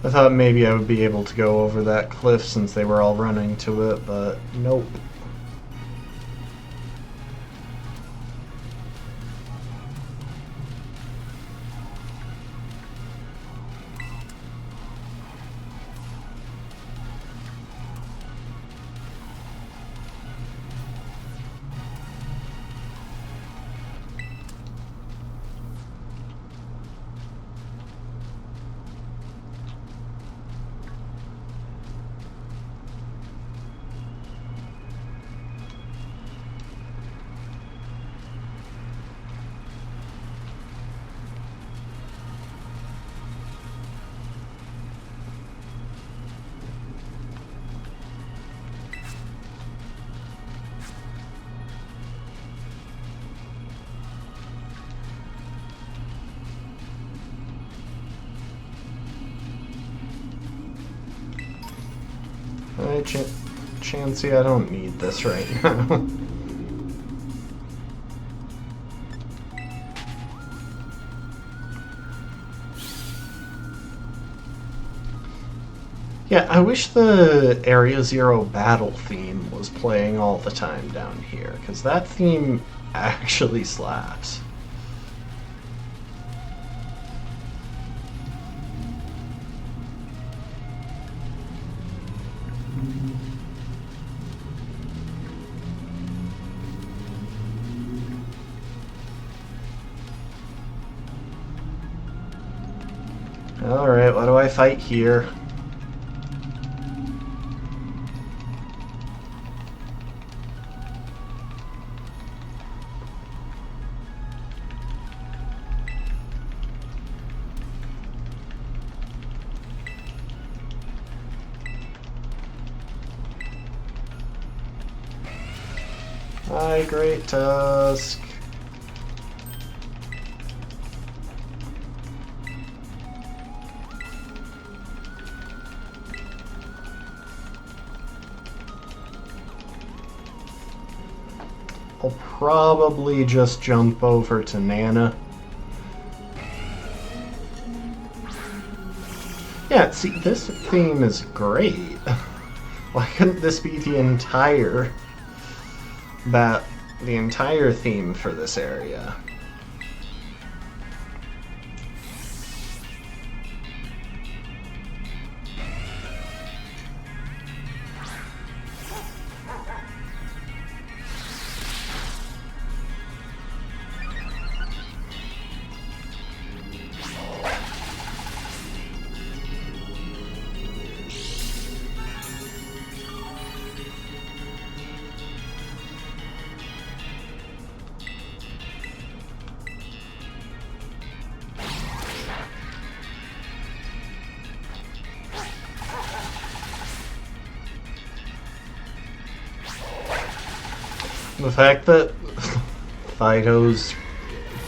[SPEAKER 1] I thought maybe I would be able to go over that cliff since they were all running to it, but nope. Alright, Chansey, I don't need this right now. Yeah, I wish the Area Zero battle theme was playing all the time down here, because that theme actually slaps. Alright, what do I fight here? Hi, Great Tusk. I'll probably just jump over to Nana. Yeah, see, this theme is great. Why couldn't this be the entire theme for this area? The fact that Fido's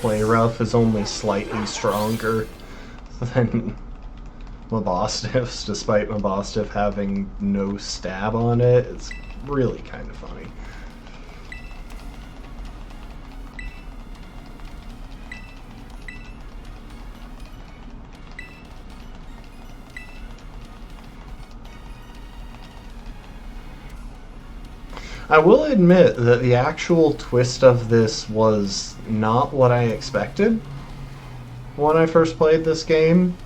[SPEAKER 1] play rough is only slightly stronger than Mabostiff's, despite Mabostiff having no stab on it, is really kind of funny. I will admit that the actual twist of this was not what I expected when I first played this game.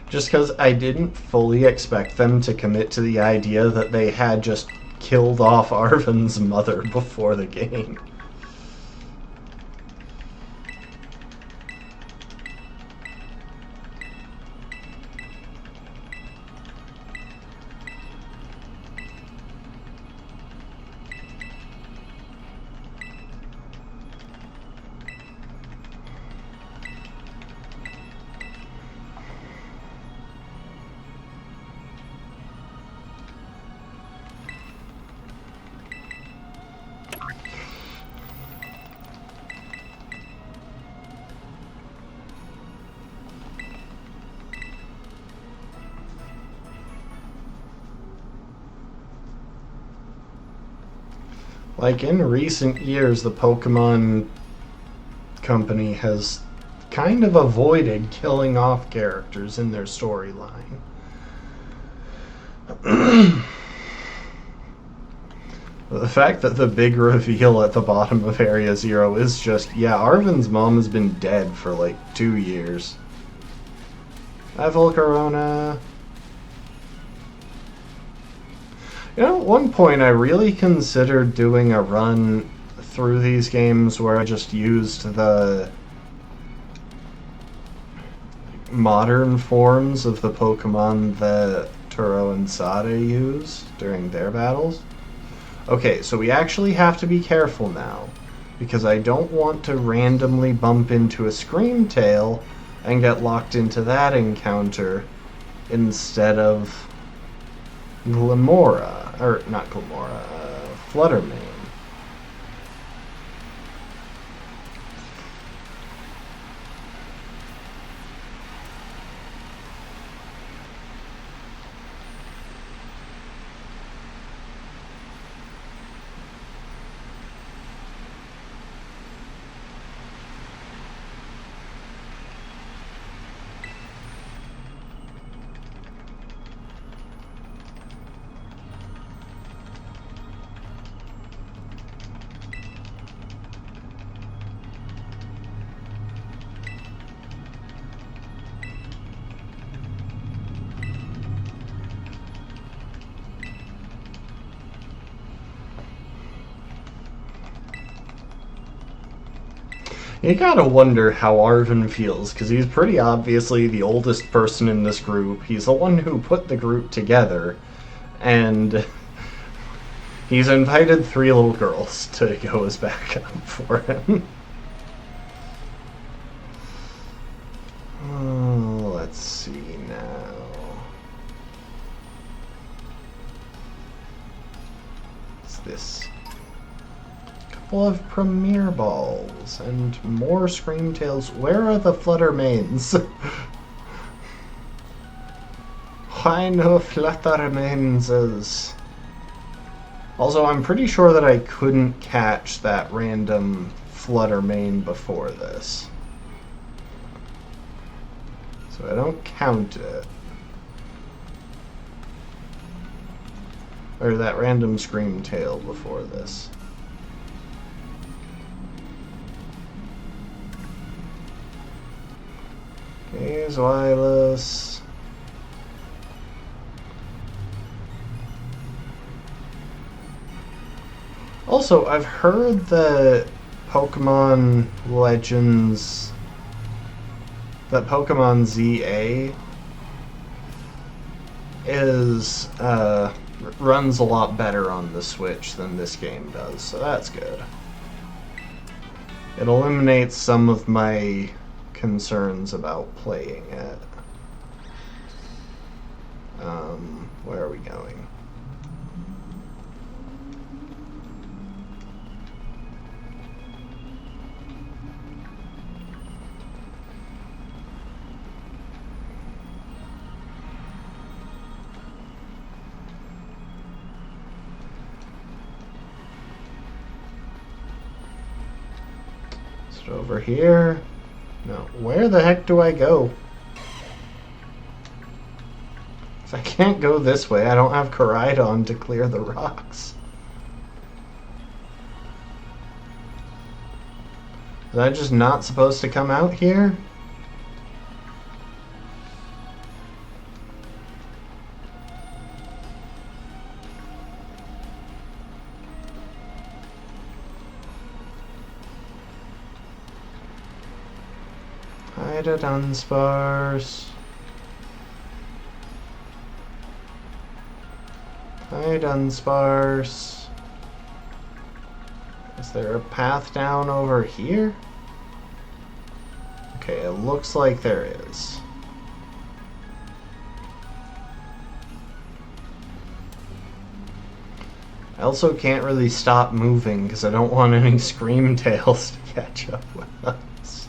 [SPEAKER 1] Just because I didn't fully expect them to commit to the idea that they had just killed off Arven's mother before the game. Like, in recent years, the Pokemon company has kind of avoided killing off characters in their storyline. The fact that the big reveal at the bottom of Area Zero is just, yeah, Arven's mom has been dead for like 2 years. Hi, Volcarona. You know, at one point I really considered doing a run through these games where I just used the modern forms of the Pokemon that Turo and Sade use during their battles. Okay, so we actually have to be careful now, because I don't want to randomly bump into a Screamtail and get locked into that encounter instead of Glamora, or not Glamora, Fluttermane. You gotta wonder how Arven feels, because he's pretty obviously the oldest person in this group. He's the one who put the group together, and he's invited 3 little girls to go as backup for him. Oh, let's see now. What's this? Full of Premier Balls and more Screamtails. Where are the Fluttermanes? Why no Fluttermanes? Also, I'm pretty sure that I couldn't catch that random Fluttermane before this, so I don't count it. Or that random Screamtail before this. Here's Wireless. Also, I've heard that Pokemon Legends, that Pokemon ZA is runs a lot better on the Switch than this game does, so that's good. It eliminates some of my concerns about playing it. Where are we going? Is it over here? No. Where the heck do I go? If I can't go this way, I don't have Koraidon to clear the rocks. Is I just not supposed to come out here? Hide Dunsparce. Hi, Dunsparce. Is there a path down over here? Okay, it looks like there is. I also can't really stop moving because I don't want any Screamtails to catch up with us.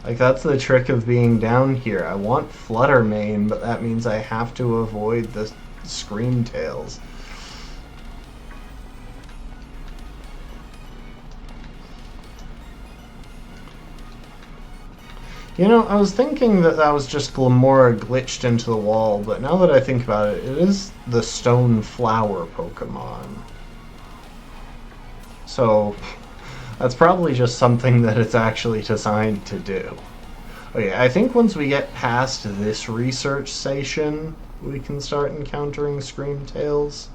[SPEAKER 1] Like, that's the trick of being down here. I want Fluttermane, but that means I have to avoid the Screamtails. You know, I was thinking that that was just Glamora glitched into the wall, but now that I think about it, it is the Stone Flower Pokemon. So, that's probably just something that it's actually designed to do. Okay, I think once we get past this research station, we can start encountering Screamtails.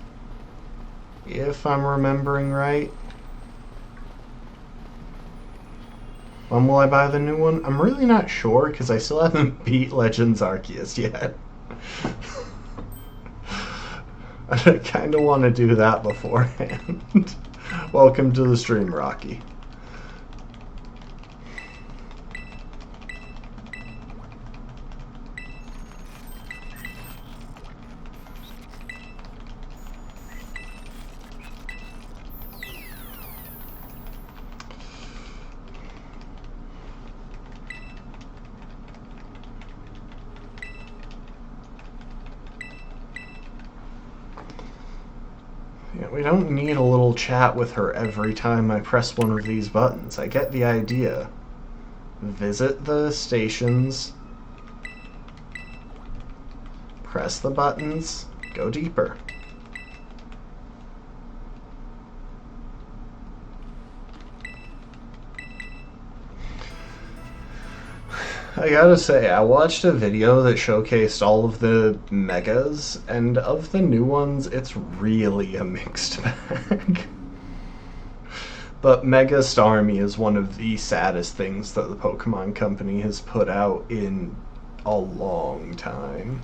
[SPEAKER 1] If I'm remembering right. When will I buy the new one? I'm really not sure, because I still haven't beat Legends Arceus yet. I kind of want to do that beforehand. Welcome to the stream, Rocky. We don't need a little chat with her every time I press one of these buttons. I get the idea. Visit the stations. Press the buttons. Go deeper. I gotta say, I watched a video that showcased all of the megas, and of the new ones, it's really a mixed bag. But Mega Starmie is one of the saddest things that the Pokemon Company has put out in a long time.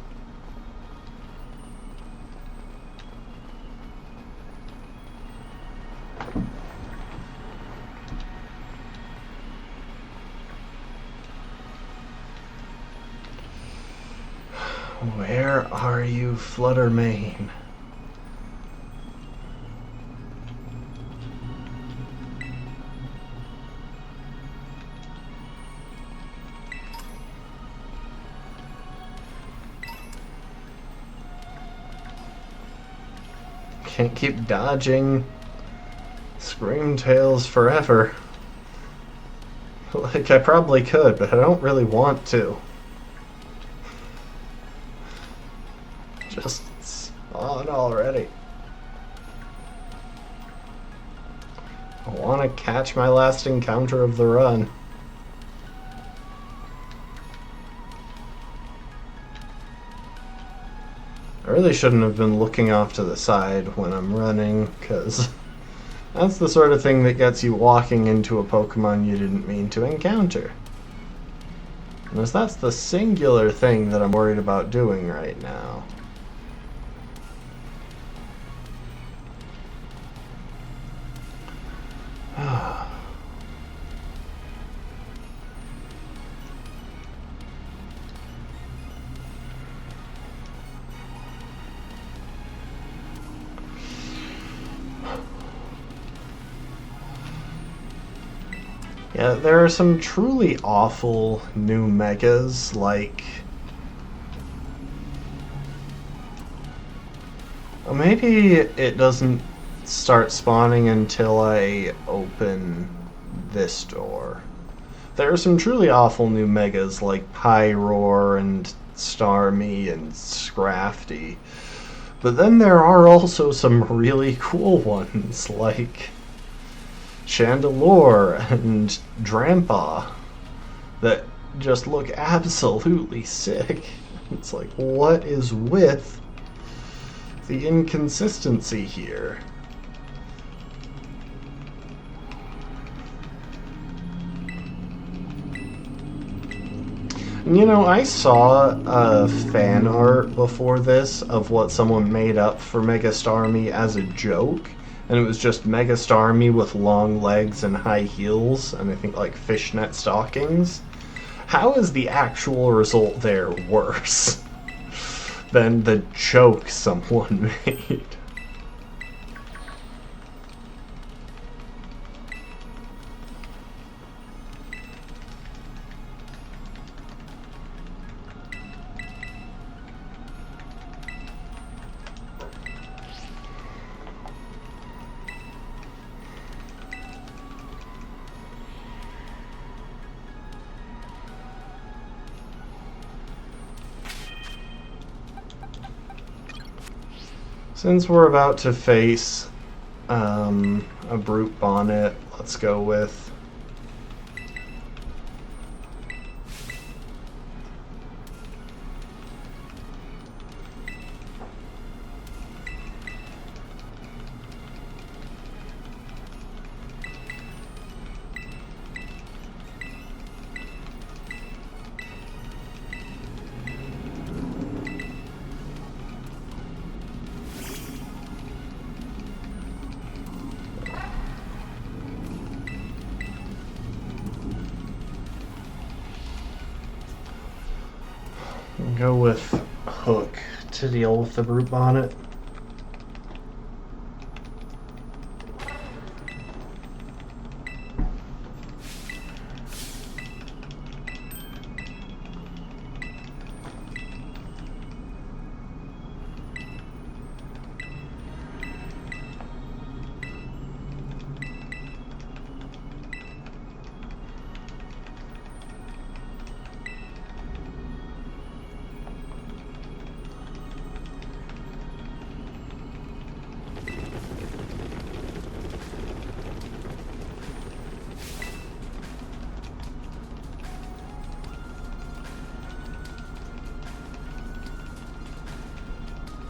[SPEAKER 1] Where are you, Fluttermane? Can't keep dodging Screamtails forever. Like, I probably could, but I don't really want to. Just on already. I want to catch my last encounter of the run. I really shouldn't have been looking off to the side when I'm running, because that's the sort of thing that gets you walking into a Pokemon you didn't mean to encounter. Because that's the singular thing that I'm worried about doing right now. Yeah, there are some truly awful new megas, like... Well, maybe it doesn't start spawning until I open this door. There are some truly awful new megas like Pyroar and Starmie and Scrafty. But then there are also some really cool ones like Chandelure and Drampa that just look absolutely sick. It's like, what is with the inconsistency here? You know, I saw fan art before this of what someone made up for Mega Starmie as a joke, and it was just Mega Starmie with long legs and high heels, and I think like fishnet stockings. How is the actual result there worse than the joke someone made? Since we're about to face a brute bonnet, let's go with Hook to deal with the brute bonnet.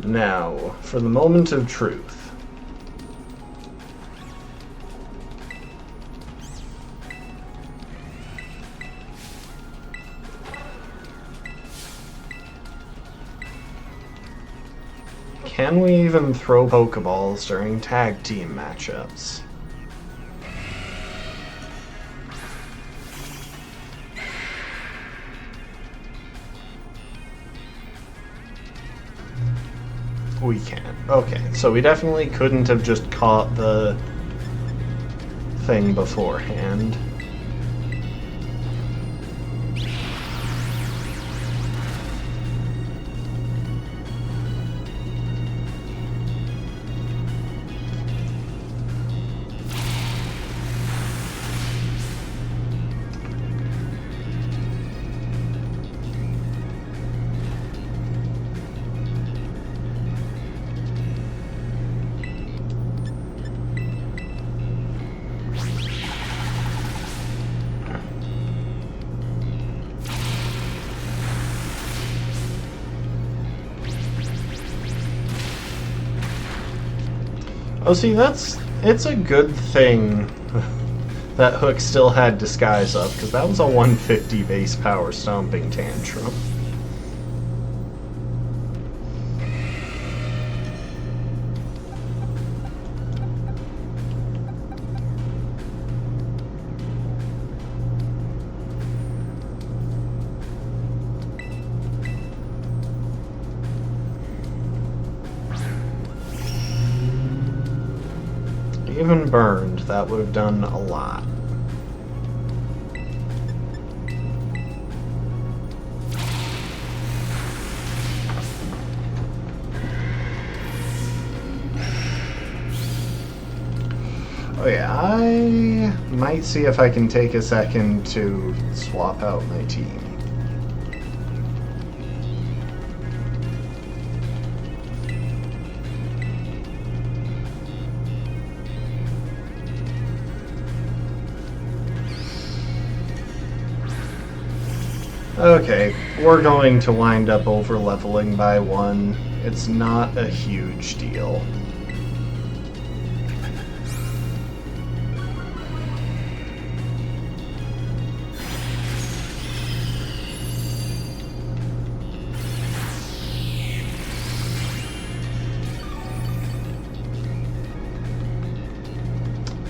[SPEAKER 1] Now, for the moment of truth. Can we even throw Pokeballs during tag team matchups? We can. Okay, so we definitely couldn't have just caught the thing beforehand. Oh, see, it's a good thing that Hook still had Disguise up, because that was a 150 base power Stomping Tantrum. Even burned, that would have done a lot. Oh yeah, I might see if I can take a second to swap out my team. Okay, we're going to wind up over-leveling by 1. It's not a huge deal.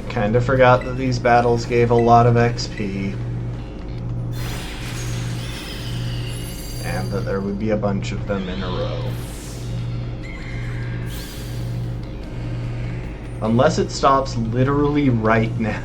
[SPEAKER 1] Kinda forgot that these battles gave a lot of XP. That there would be a bunch of them in a row. Unless it stops literally right now.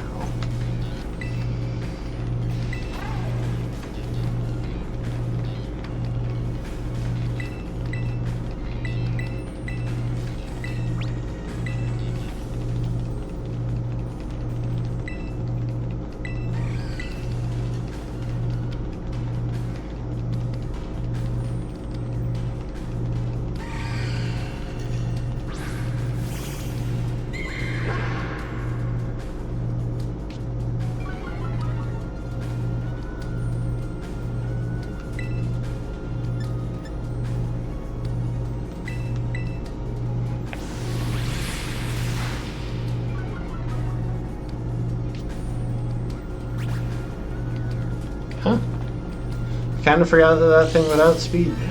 [SPEAKER 1] Kind of forgot that thing would outspeed me.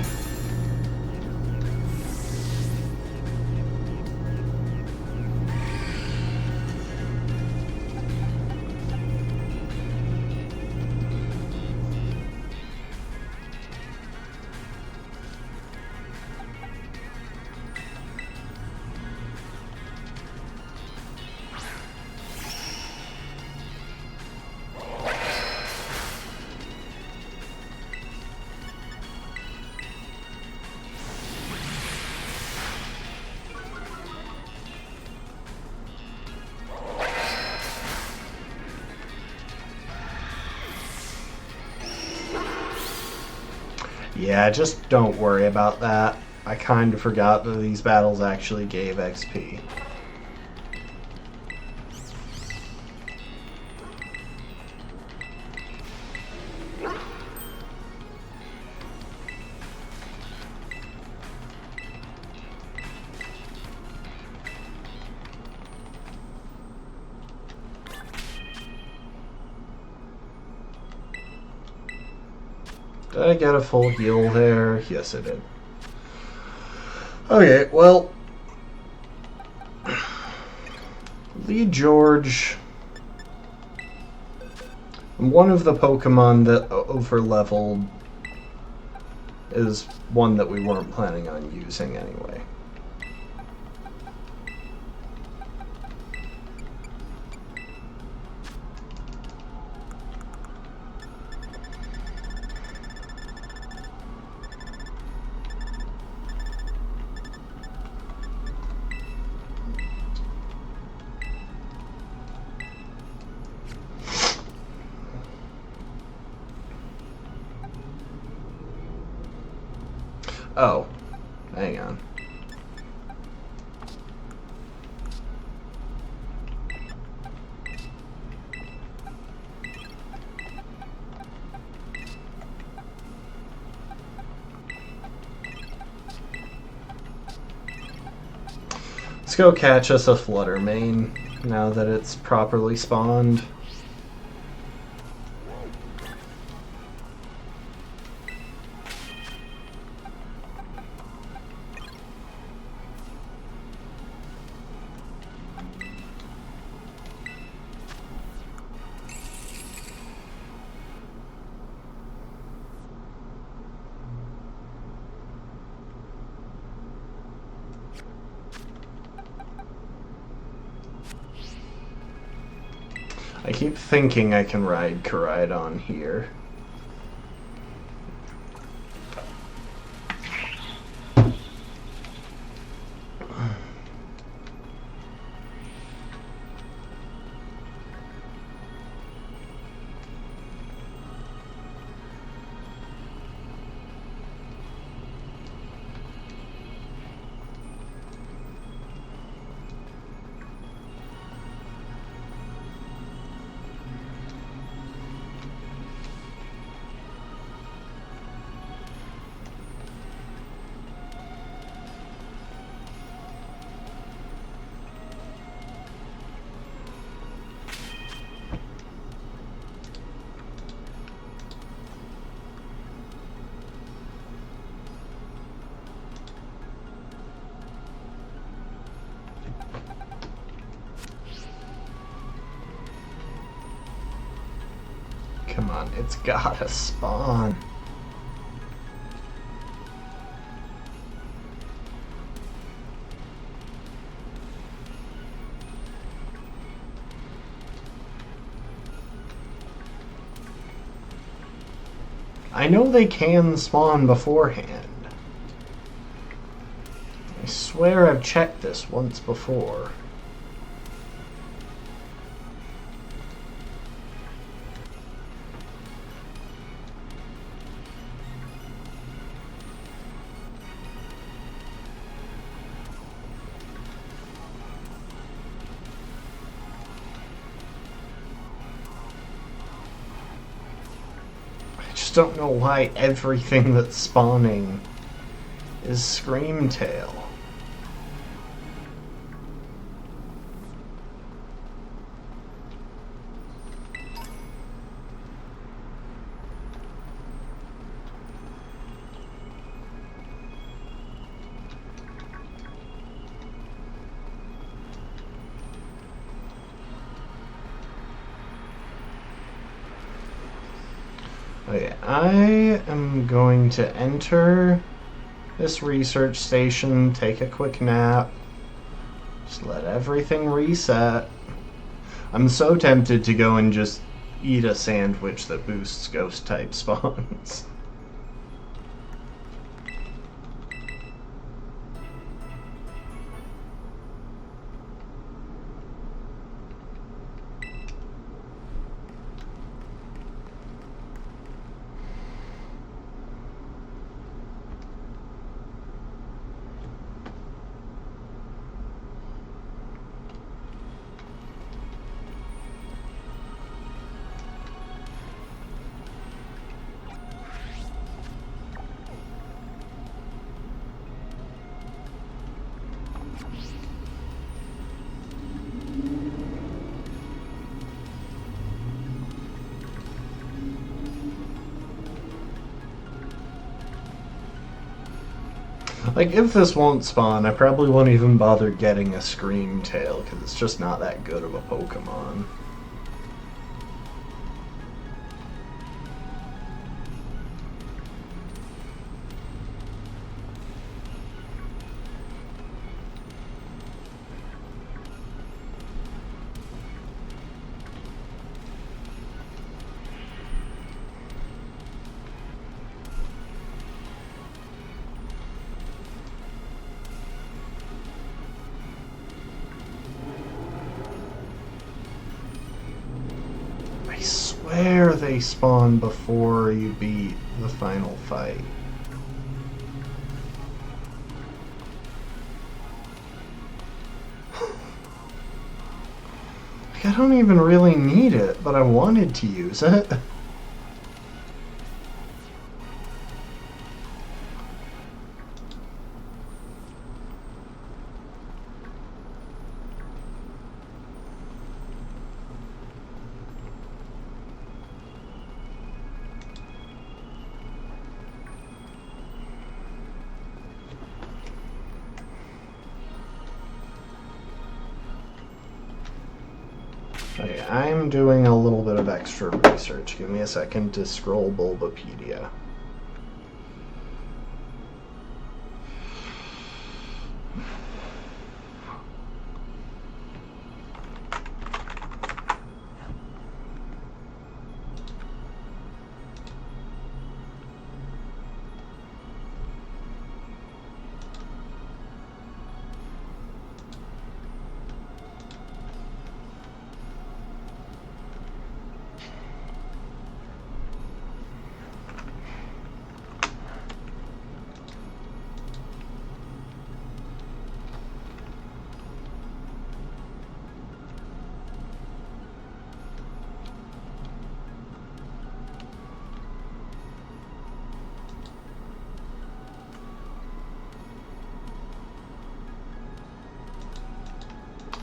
[SPEAKER 1] Yeah, just don't worry about that. I kind of forgot that these battles actually gave XP. Did I get a full heal there? Yes, I did. Okay, well... Lead George... One of the Pokemon that over-leveled is one that we weren't planning on using anyway. Oh, hang on. Let's go catch us a Fluttermane now that it's properly spawned. I keep thinking I can ride Koraidon here. Come on, it's gotta spawn. I know they can spawn beforehand. I swear I've checked this once before. I just don't know why everything that's spawning is Screamtail. Okay, I am going to enter this research station, take a quick nap, just let everything reset. I'm so tempted to go and just eat a sandwich that boosts ghost type spawns. Like, if this won't spawn, I probably won't even bother getting a Scream Tail, because it's just not that good of a Pokemon. I swear they spawn before you beat the final fight. Like, I don't even really need it, but I wanted to use it. Okay, I'm doing a little bit of extra research. Give me a second to scroll Bulbapedia.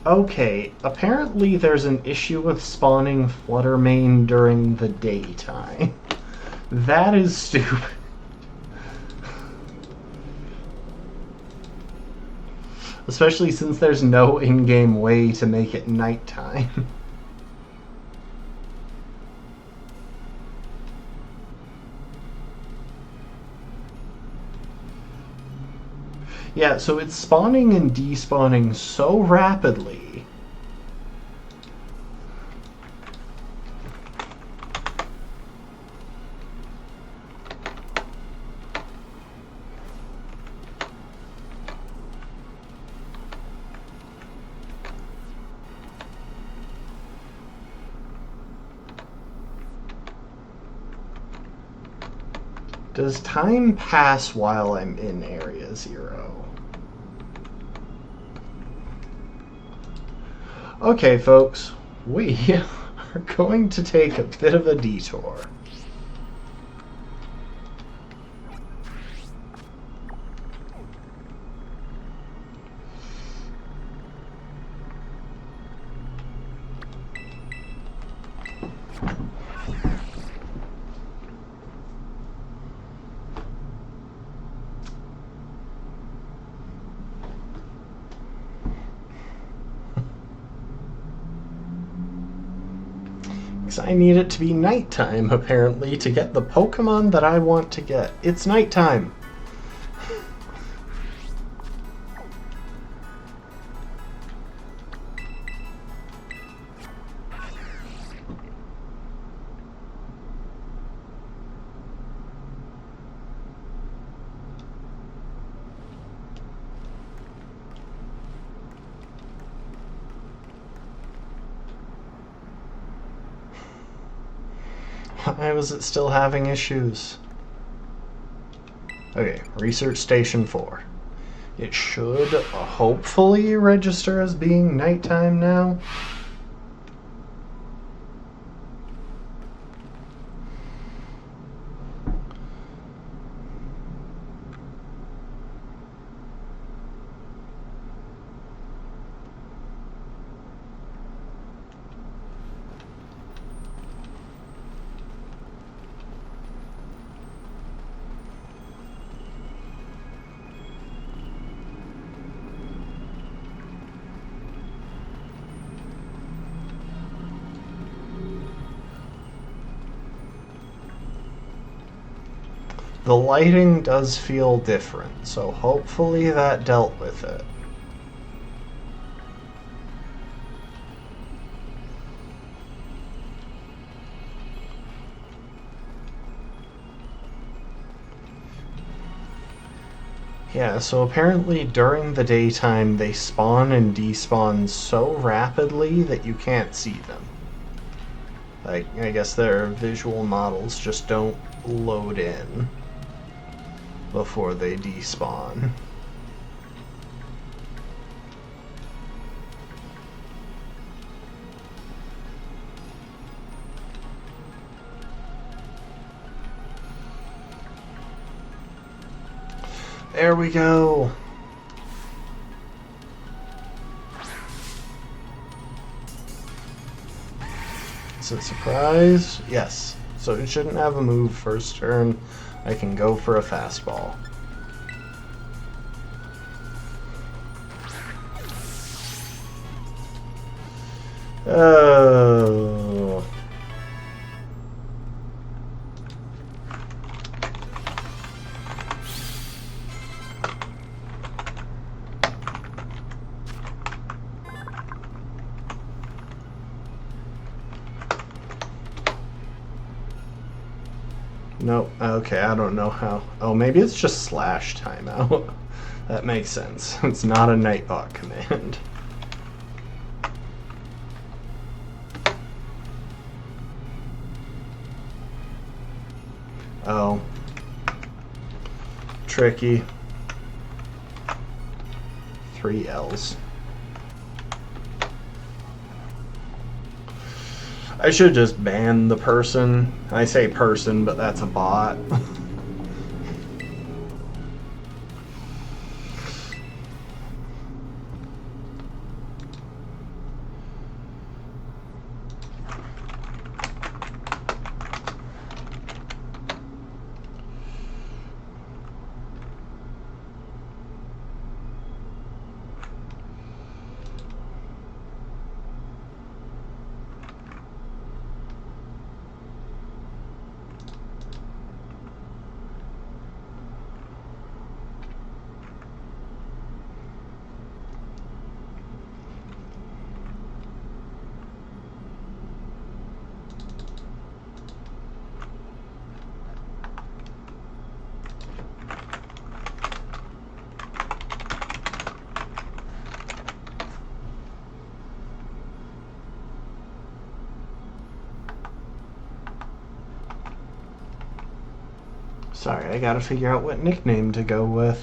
[SPEAKER 1] Okay, apparently there's an issue with spawning Fluttermane during the daytime. That is stupid. Especially since there's no in-game way to make it nighttime. Yeah, so it's spawning and despawning so rapidly. Does time pass while I'm in Area 0? Okay, folks, we are going to take a bit of a detour. I need it to be nighttime, apparently, to get the Pokemon that I want to get. It's nighttime. Why was it still having issues? Okay, Research Station 4. It should hopefully register as being nighttime now. The lighting does feel different, so hopefully that dealt with it. Yeah, so apparently during the daytime they spawn and despawn so rapidly that you can't see them. Like, I guess their visual models just don't load in before they despawn. There we go. Is it surprise? Yes. So it shouldn't have a move first turn. I can go for a fastball. Oh. Nope. Okay, I don't know how. Oh, maybe it's just slash timeout. That makes sense. It's not a Nightbot command. Oh. Tricky. 3 L's. I should just ban the person. I say person, but that's a bot. Sorry, I gotta figure out what nickname to go with.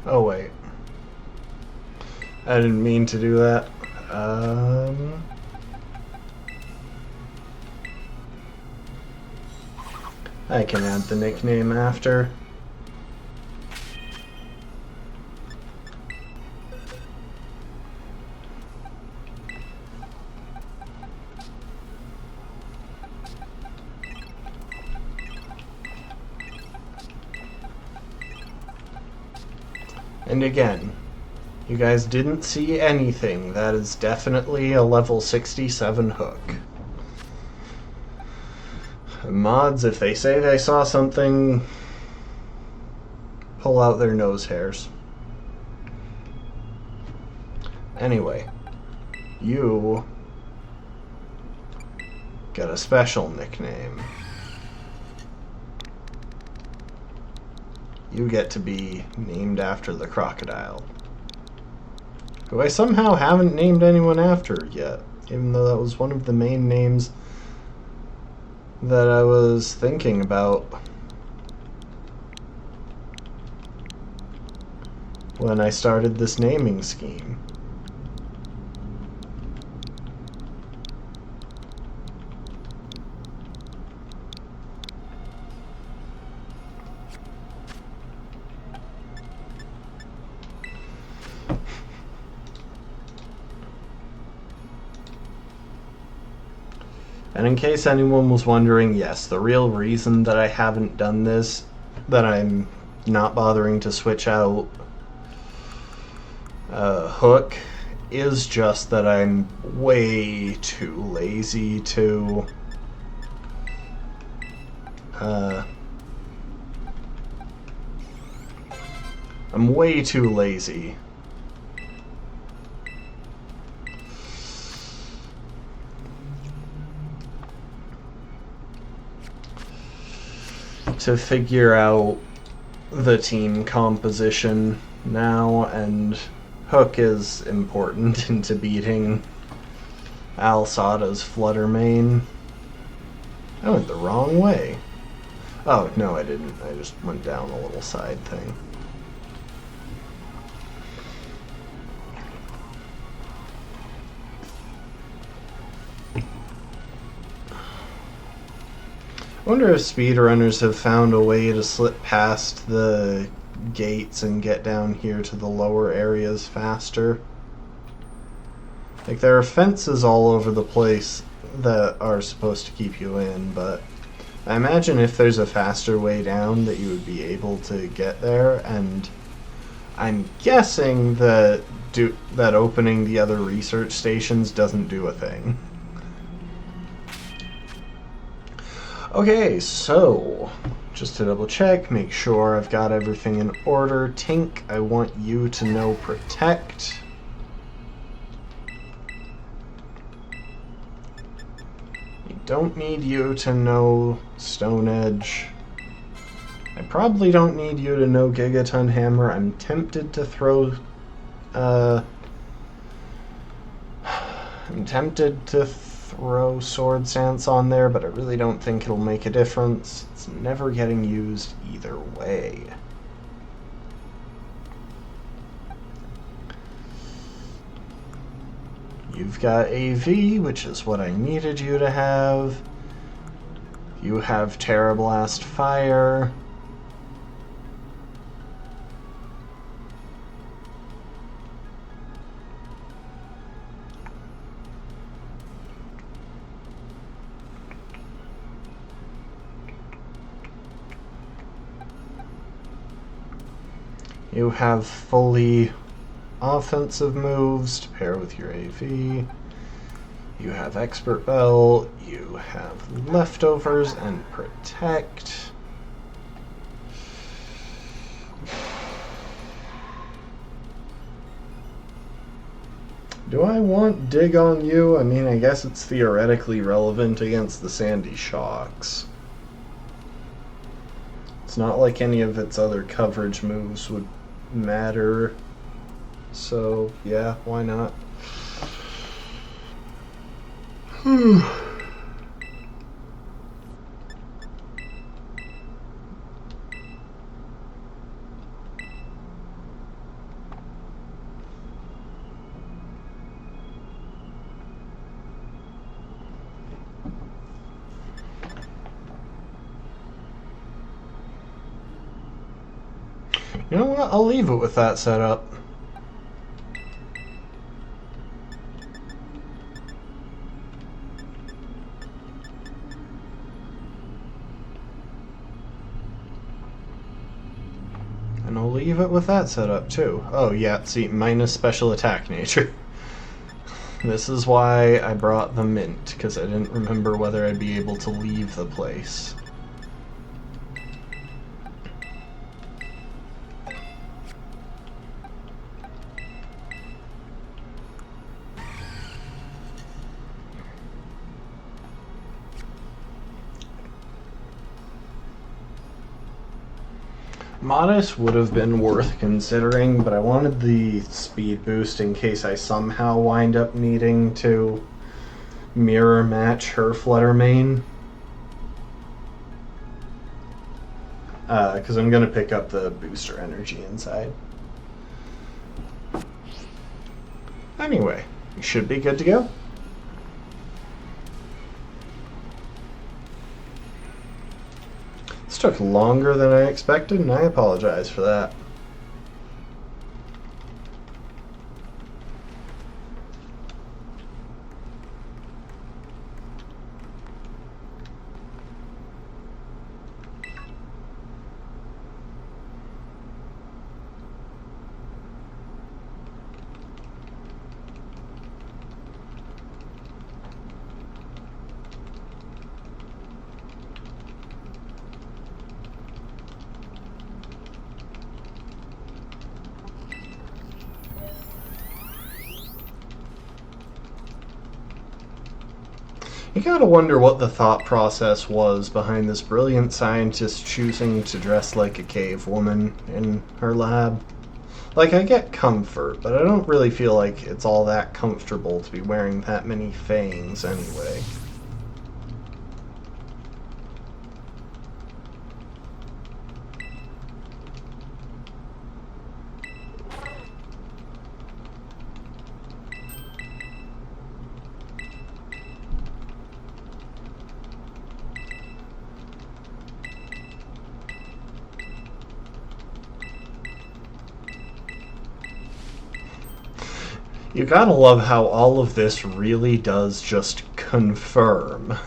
[SPEAKER 1] Oh, wait. I didn't mean to do that. I can add the nickname after. And again, you guys didn't see anything. That is definitely a level 67 hook. Mods, if they say they saw something, pull out their nose hairs. Anyway, you get a special nickname. You get to be named after the crocodile, who I somehow haven't named anyone after yet, even though that was one of the main names that I was thinking about when I started this naming scheme. And in case anyone was wondering, yes, the real reason that I haven't done this, that I'm not bothering to switch out Hook, is just that I'm way too lazy to I'm way too lazy to figure out the team composition now, and Hook is important into beating Alsada's Fluttermane. I went the wrong way. Oh, no, I didn't. I just went down a little side thing. I wonder if speedrunners have found a way to slip past the gates and get down here to the lower areas faster. Like, there are fences all over the place that are supposed to keep you in, but I imagine if there's a faster way down that you would be able to get there, and I'm guessing that opening the other research stations doesn't do a thing. Okay, so just to double check, make sure I've got everything in order. Tink, I want you to know Protect. I don't need you to know Stone Edge. I probably don't need you to know Gigaton Hammer. I'm tempted to throw Sword Stance on there, but I really don't think it'll make a difference. It's never getting used either way. You've got AV, which is what I needed you to have. You have Terra Blast Fire. You have fully offensive moves to pair with your AV. You have Expert Bell. You have Leftovers and Protect. Do I want Dig on you? I mean, I guess it's theoretically relevant against the Sandy Shocks. It's not like any of its other coverage moves would matter. So, yeah, why not? You know what? I'll leave it with that setup. And I'll leave it with that setup too. Oh yeah, see, minus special attack nature. This is why I brought the mint, because I didn't remember whether I'd be able to leave the place. Modest would have been worth considering, but I wanted the speed boost in case I somehow wind up needing to mirror match her Flutter Mane. Because I'm going to pick up the booster energy inside. Anyway, we should be good to go. This took longer than I expected, and I apologize for that. You gotta wonder what the thought process was behind this brilliant scientist choosing to dress like a cave woman in her lab. Like, I get comfort, but I don't really feel like it's all that comfortable to be wearing that many fangs anyway. You gotta love how all of this really does just confirm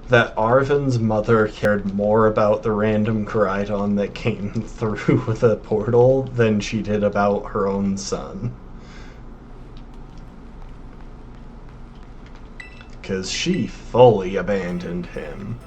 [SPEAKER 1] that Arven's mother cared more about the random Koraidon that came through the portal than she did about her own son. Because she fully abandoned him.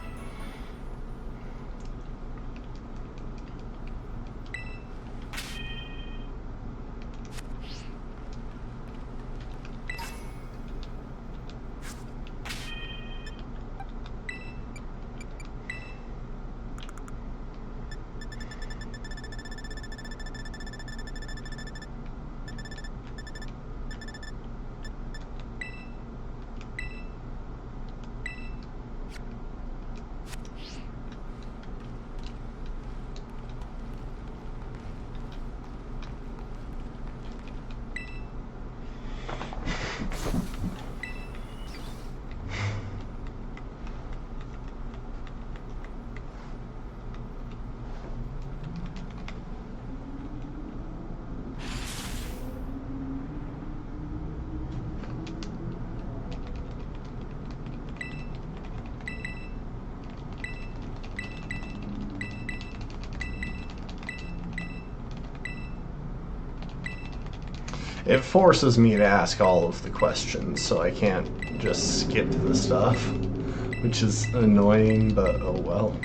[SPEAKER 1] It forces me to ask all of the questions, so I can't just skip the stuff, which is annoying, but oh well.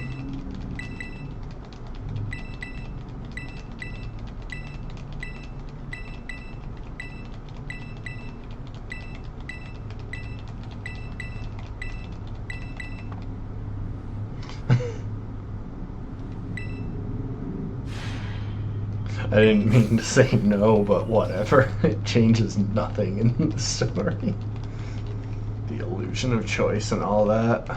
[SPEAKER 1] I didn't mean to say no, but whatever. It changes nothing in the story. The illusion of choice and all that.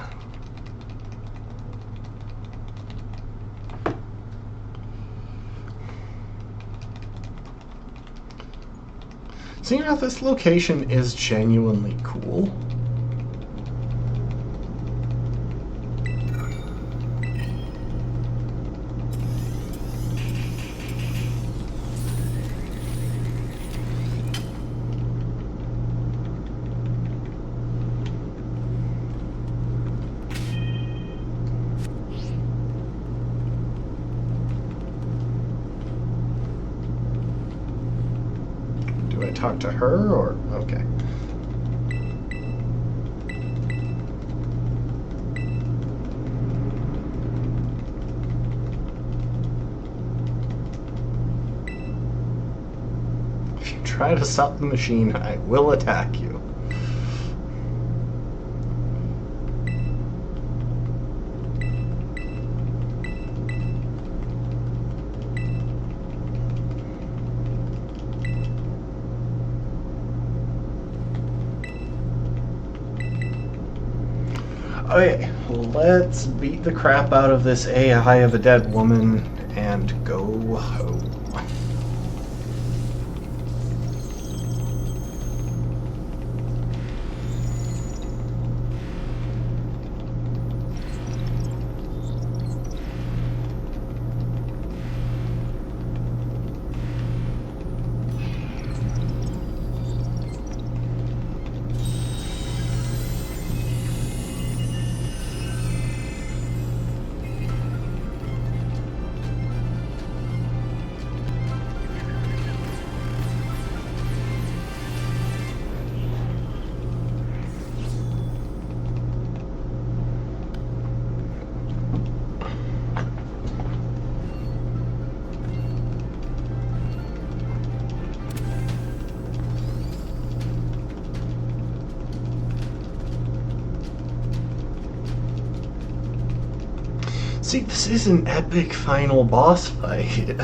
[SPEAKER 1] So you know, this location is genuinely cool. talk to her, or... Okay. If you try to stop the machine, I will attack you. Okay, let's beat the crap out of this AI of a dead woman and go home. See, this is an epic final boss fight.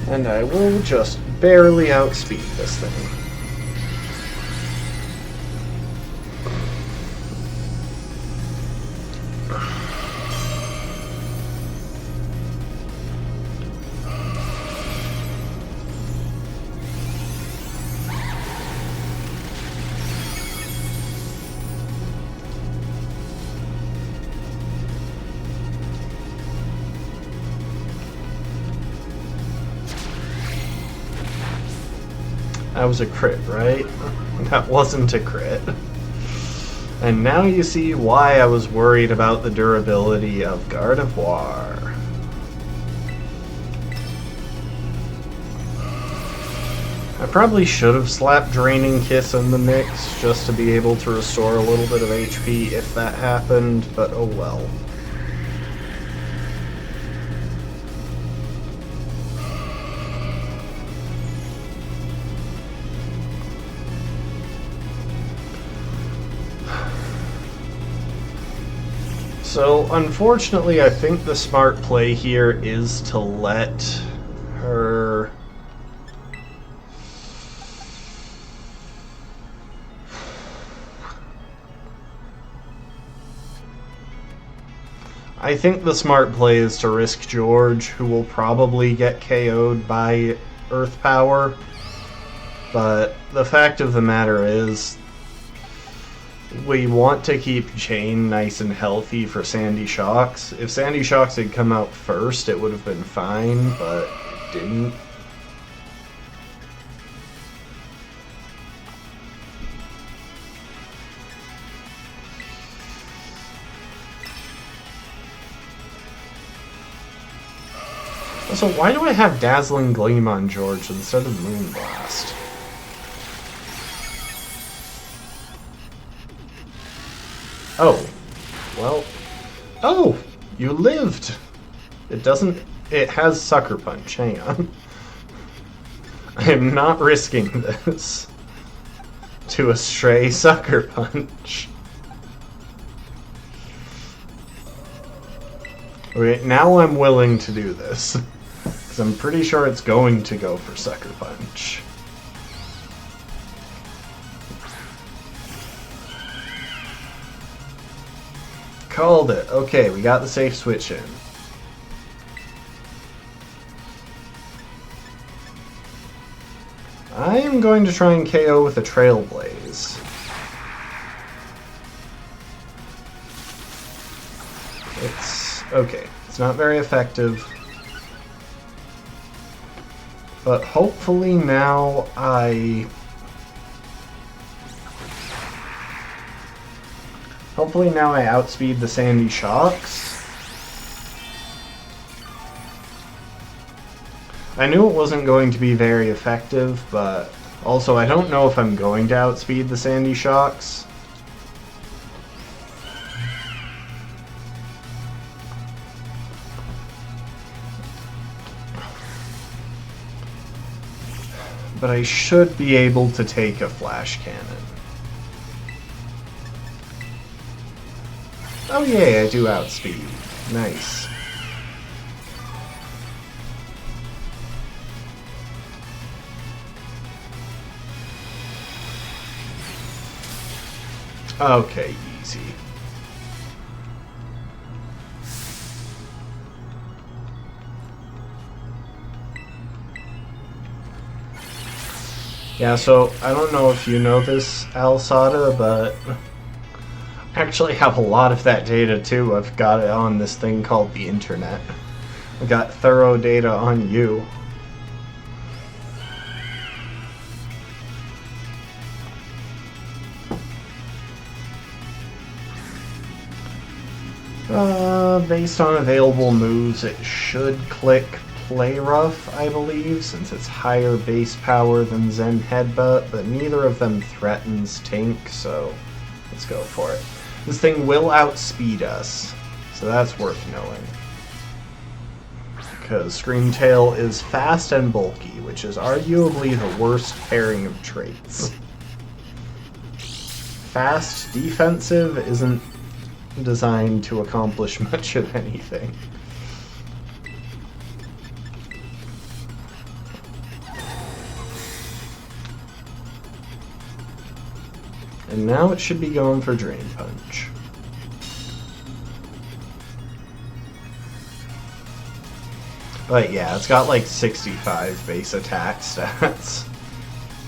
[SPEAKER 1] And I will just barely outspeed this thing. That was a crit, right? That wasn't a crit. And now you see why I was worried about the durability of Gardevoir. I probably should have slapped Draining Kiss in the mix just to be able to restore a little bit of HP if that happened, but oh well. So, unfortunately, I think the smart play here is to let her... I think the smart play is to risk George, who will probably get KO'd by Earth Power. But the fact of the matter is, we want to keep Jane nice and healthy for Sandy Shocks. If Sandy Shocks had come out first, it would have been fine, but it didn't. Also, why do I have Dazzling Gleam on George instead of Moonblast? Oh. Well. Oh! You lived! It doesn't... It has Sucker Punch. Hang on. I am not risking this to a stray Sucker Punch. Okay, now I'm willing to do this. Because I'm pretty sure it's going to go for Sucker Punch. Called it. Okay, we got the safe switch in. I'm going to try and KO with a Trailblaze. It's okay. It's not very effective. But hopefully now I outspeed the Sandy Shocks. I knew it wasn't going to be very effective, but also I don't know if I'm going to outspeed the Sandy Shocks. But I should be able to take a Flash Cannon. Oh yay, I do outspeed. Nice. Okay, easy. Yeah, so I don't know if you know this, Alsada, but I actually have a lot of that data too. I've got it on this thing called the internet. I've got thorough data on you. Based on available moves, it should click Play Rough, I believe, since it's higher base power than Zen Headbutt, but neither of them threatens Tink, so let's go for it. This thing will outspeed us, so that's worth knowing. Because Screamtail is fast and bulky, which is arguably the worst pairing of traits. Fast defensive isn't designed to accomplish much of anything. And now it should be going for Drain Punch. But yeah, it's got like 65 base attack stats.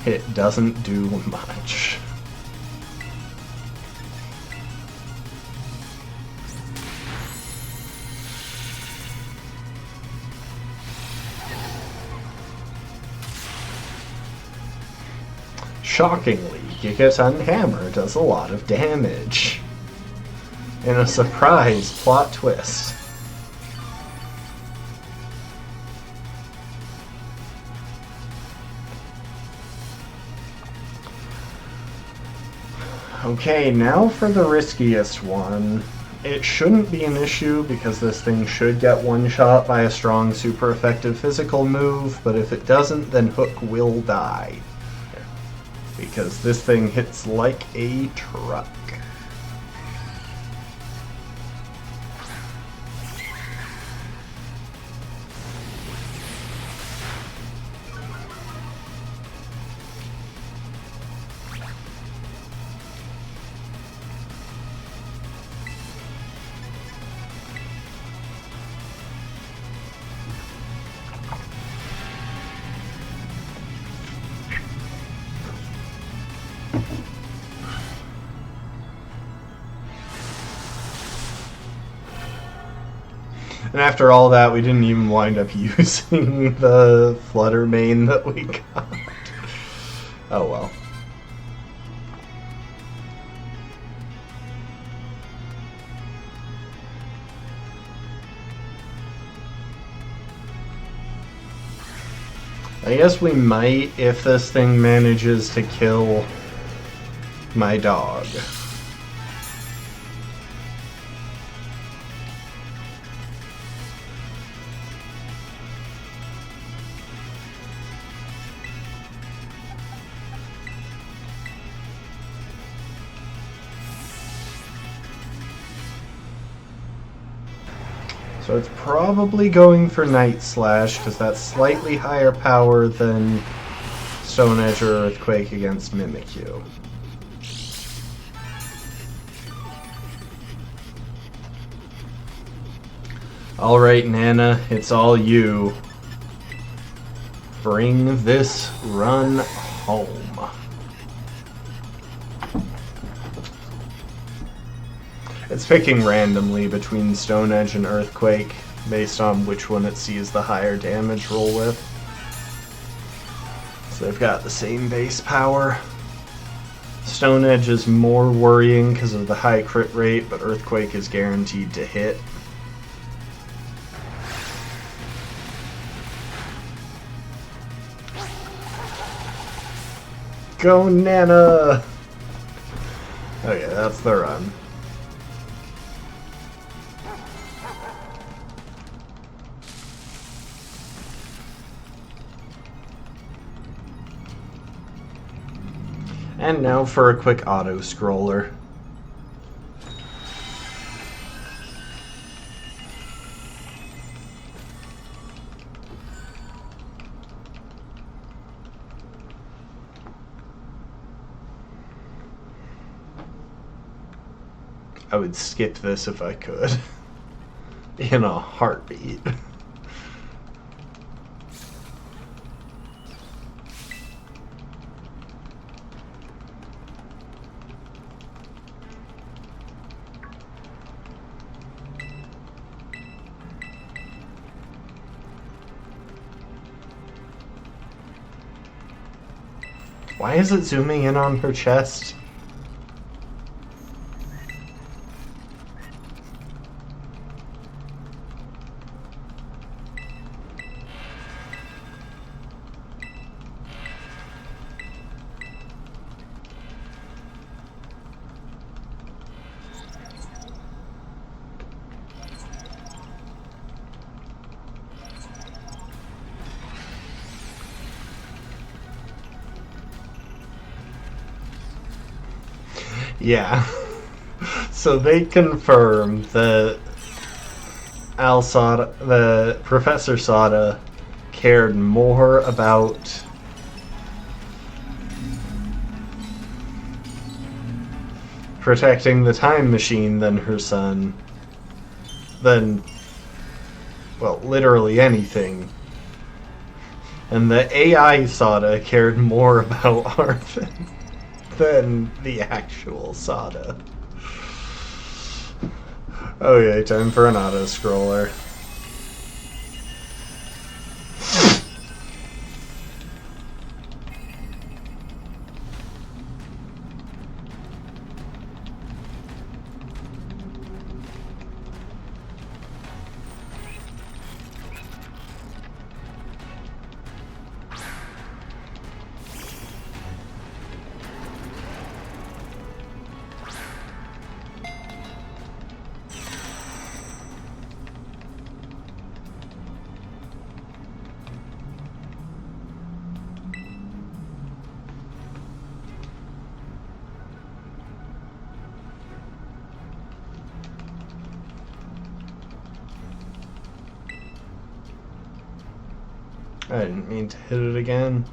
[SPEAKER 1] It doesn't do much. Shockingly, Gigaton Hammer does a lot of damage. In a surprise plot twist. Okay, now for the riskiest one. It shouldn't be an issue because this thing should get one-shot by a strong, super effective physical move, but if it doesn't, then Hook will die. Because this thing hits like a truck. And after all that, we didn't even wind up using the Flutter main that we got. Oh well. I guess we might if this thing manages to kill my dog. So it's probably going for Night Slash, because that's slightly higher power than Stone Edge or Earthquake against Mimikyu. Alright, Nana, it's all you. bring this run home. It's picking randomly between Stone Edge and Earthquake based on which one it sees the higher damage roll with. So they've got the same base power. Stone Edge is more worrying because of the high crit rate, but Earthquake is guaranteed to hit. Go Nana! Okay, that's the run. And now for a quick auto-scroller. I would skip this if I could. In a heartbeat. Why is it zooming in on her chest? Yeah. So they confirmed that Professor Sada cared more about protecting the time machine than her son, than, well, literally anything. And the AI Sada cared more about Arthur than the actual Sada. Okay, time for an auto-scroller. I didn't mean to hit it again.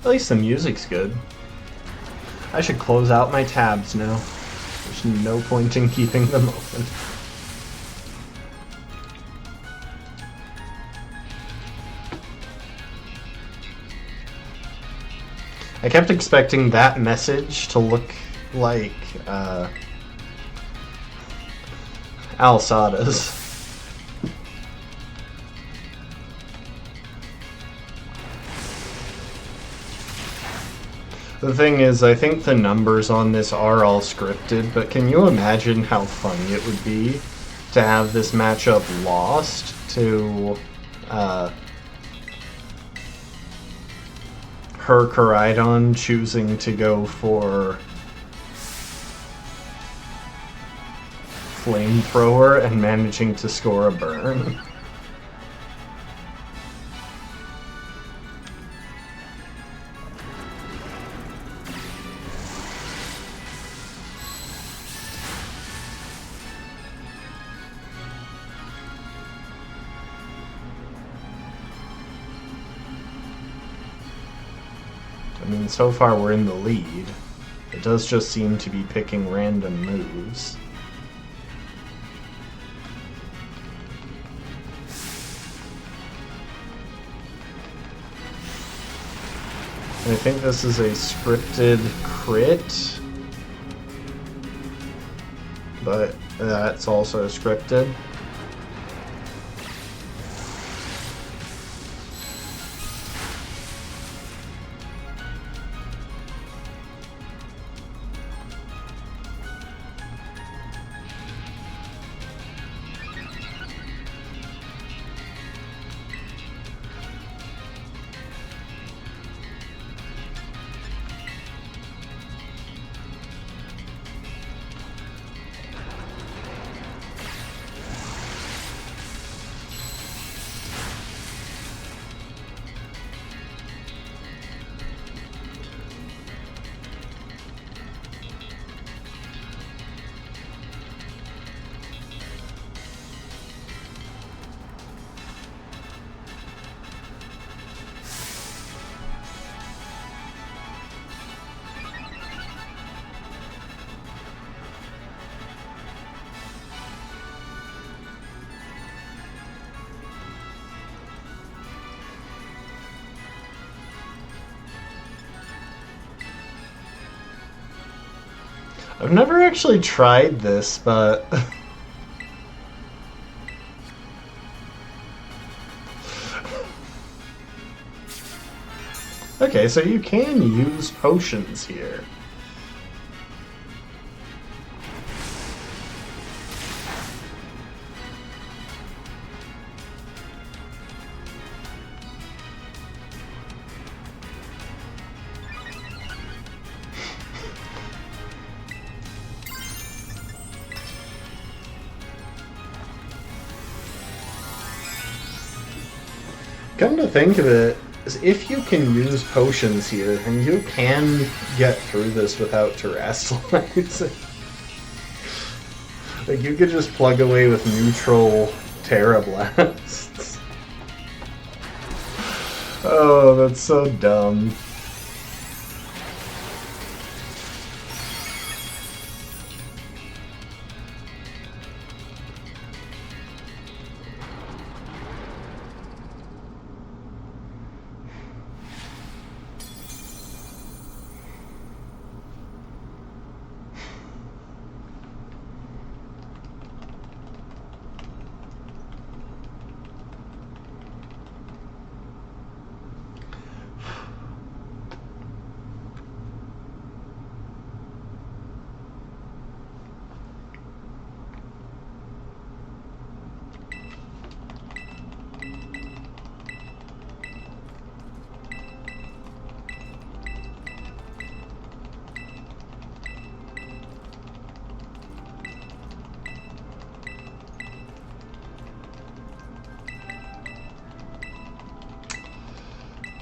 [SPEAKER 1] At least the music's good. I should close out my tabs now. There's no point in keeping them open. I kept expecting that message to look like Alsada's. The thing is, I think the numbers on this are all scripted, but can you imagine how funny it would be to have this matchup lost to her Koraidon choosing to go for Flamethrower and managing to score a burn? I mean, so far we're in the lead. It does just seem to be picking random moves. I think this is a scripted crit, but that's also scripted. I've never actually tried this, but okay, so you can use potions here. Come to think of it, if you can use potions here, then you can get through this without terrestrializing. Like, you could just plug away with neutral Terra Blasts. Oh, that's so dumb.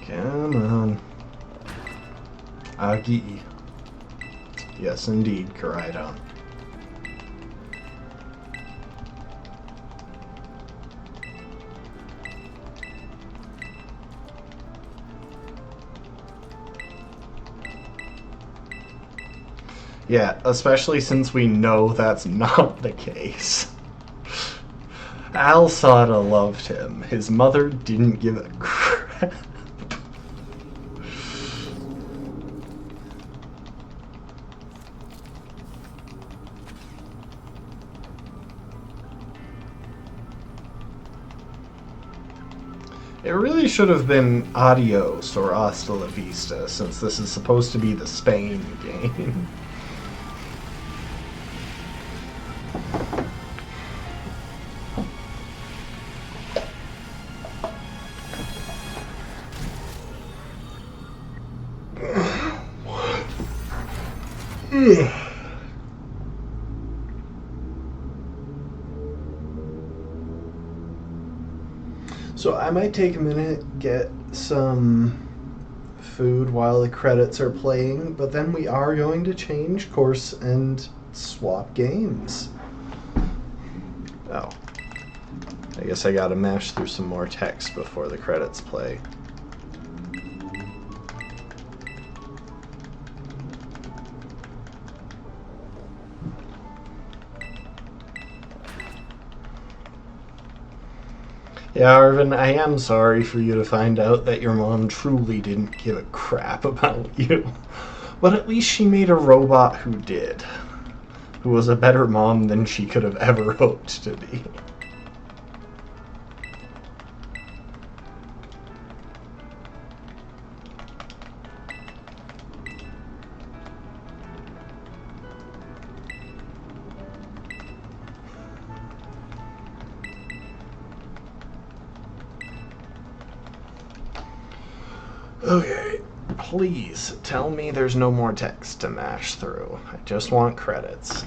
[SPEAKER 1] Come on. Agi. Yes, indeed, Koraidon. Yeah, especially since we know that's not the case. Alsada loved him. His mother didn't give a crap. It really should have been adios or hasta la vista, since this is supposed to be the Spain game. So I might take a minute, get some food while the credits are playing, but then we are going to change course and swap games. Oh. I guess I gotta mash through some more text before the credits play. Yeah, Arvin, I am sorry for you to find out that your mom truly didn't give a crap about you. But at least she made a robot who did. Who was a better mom than she could have ever hoped to be. Okay, please tell me there's no more text to mash through. I just want credits.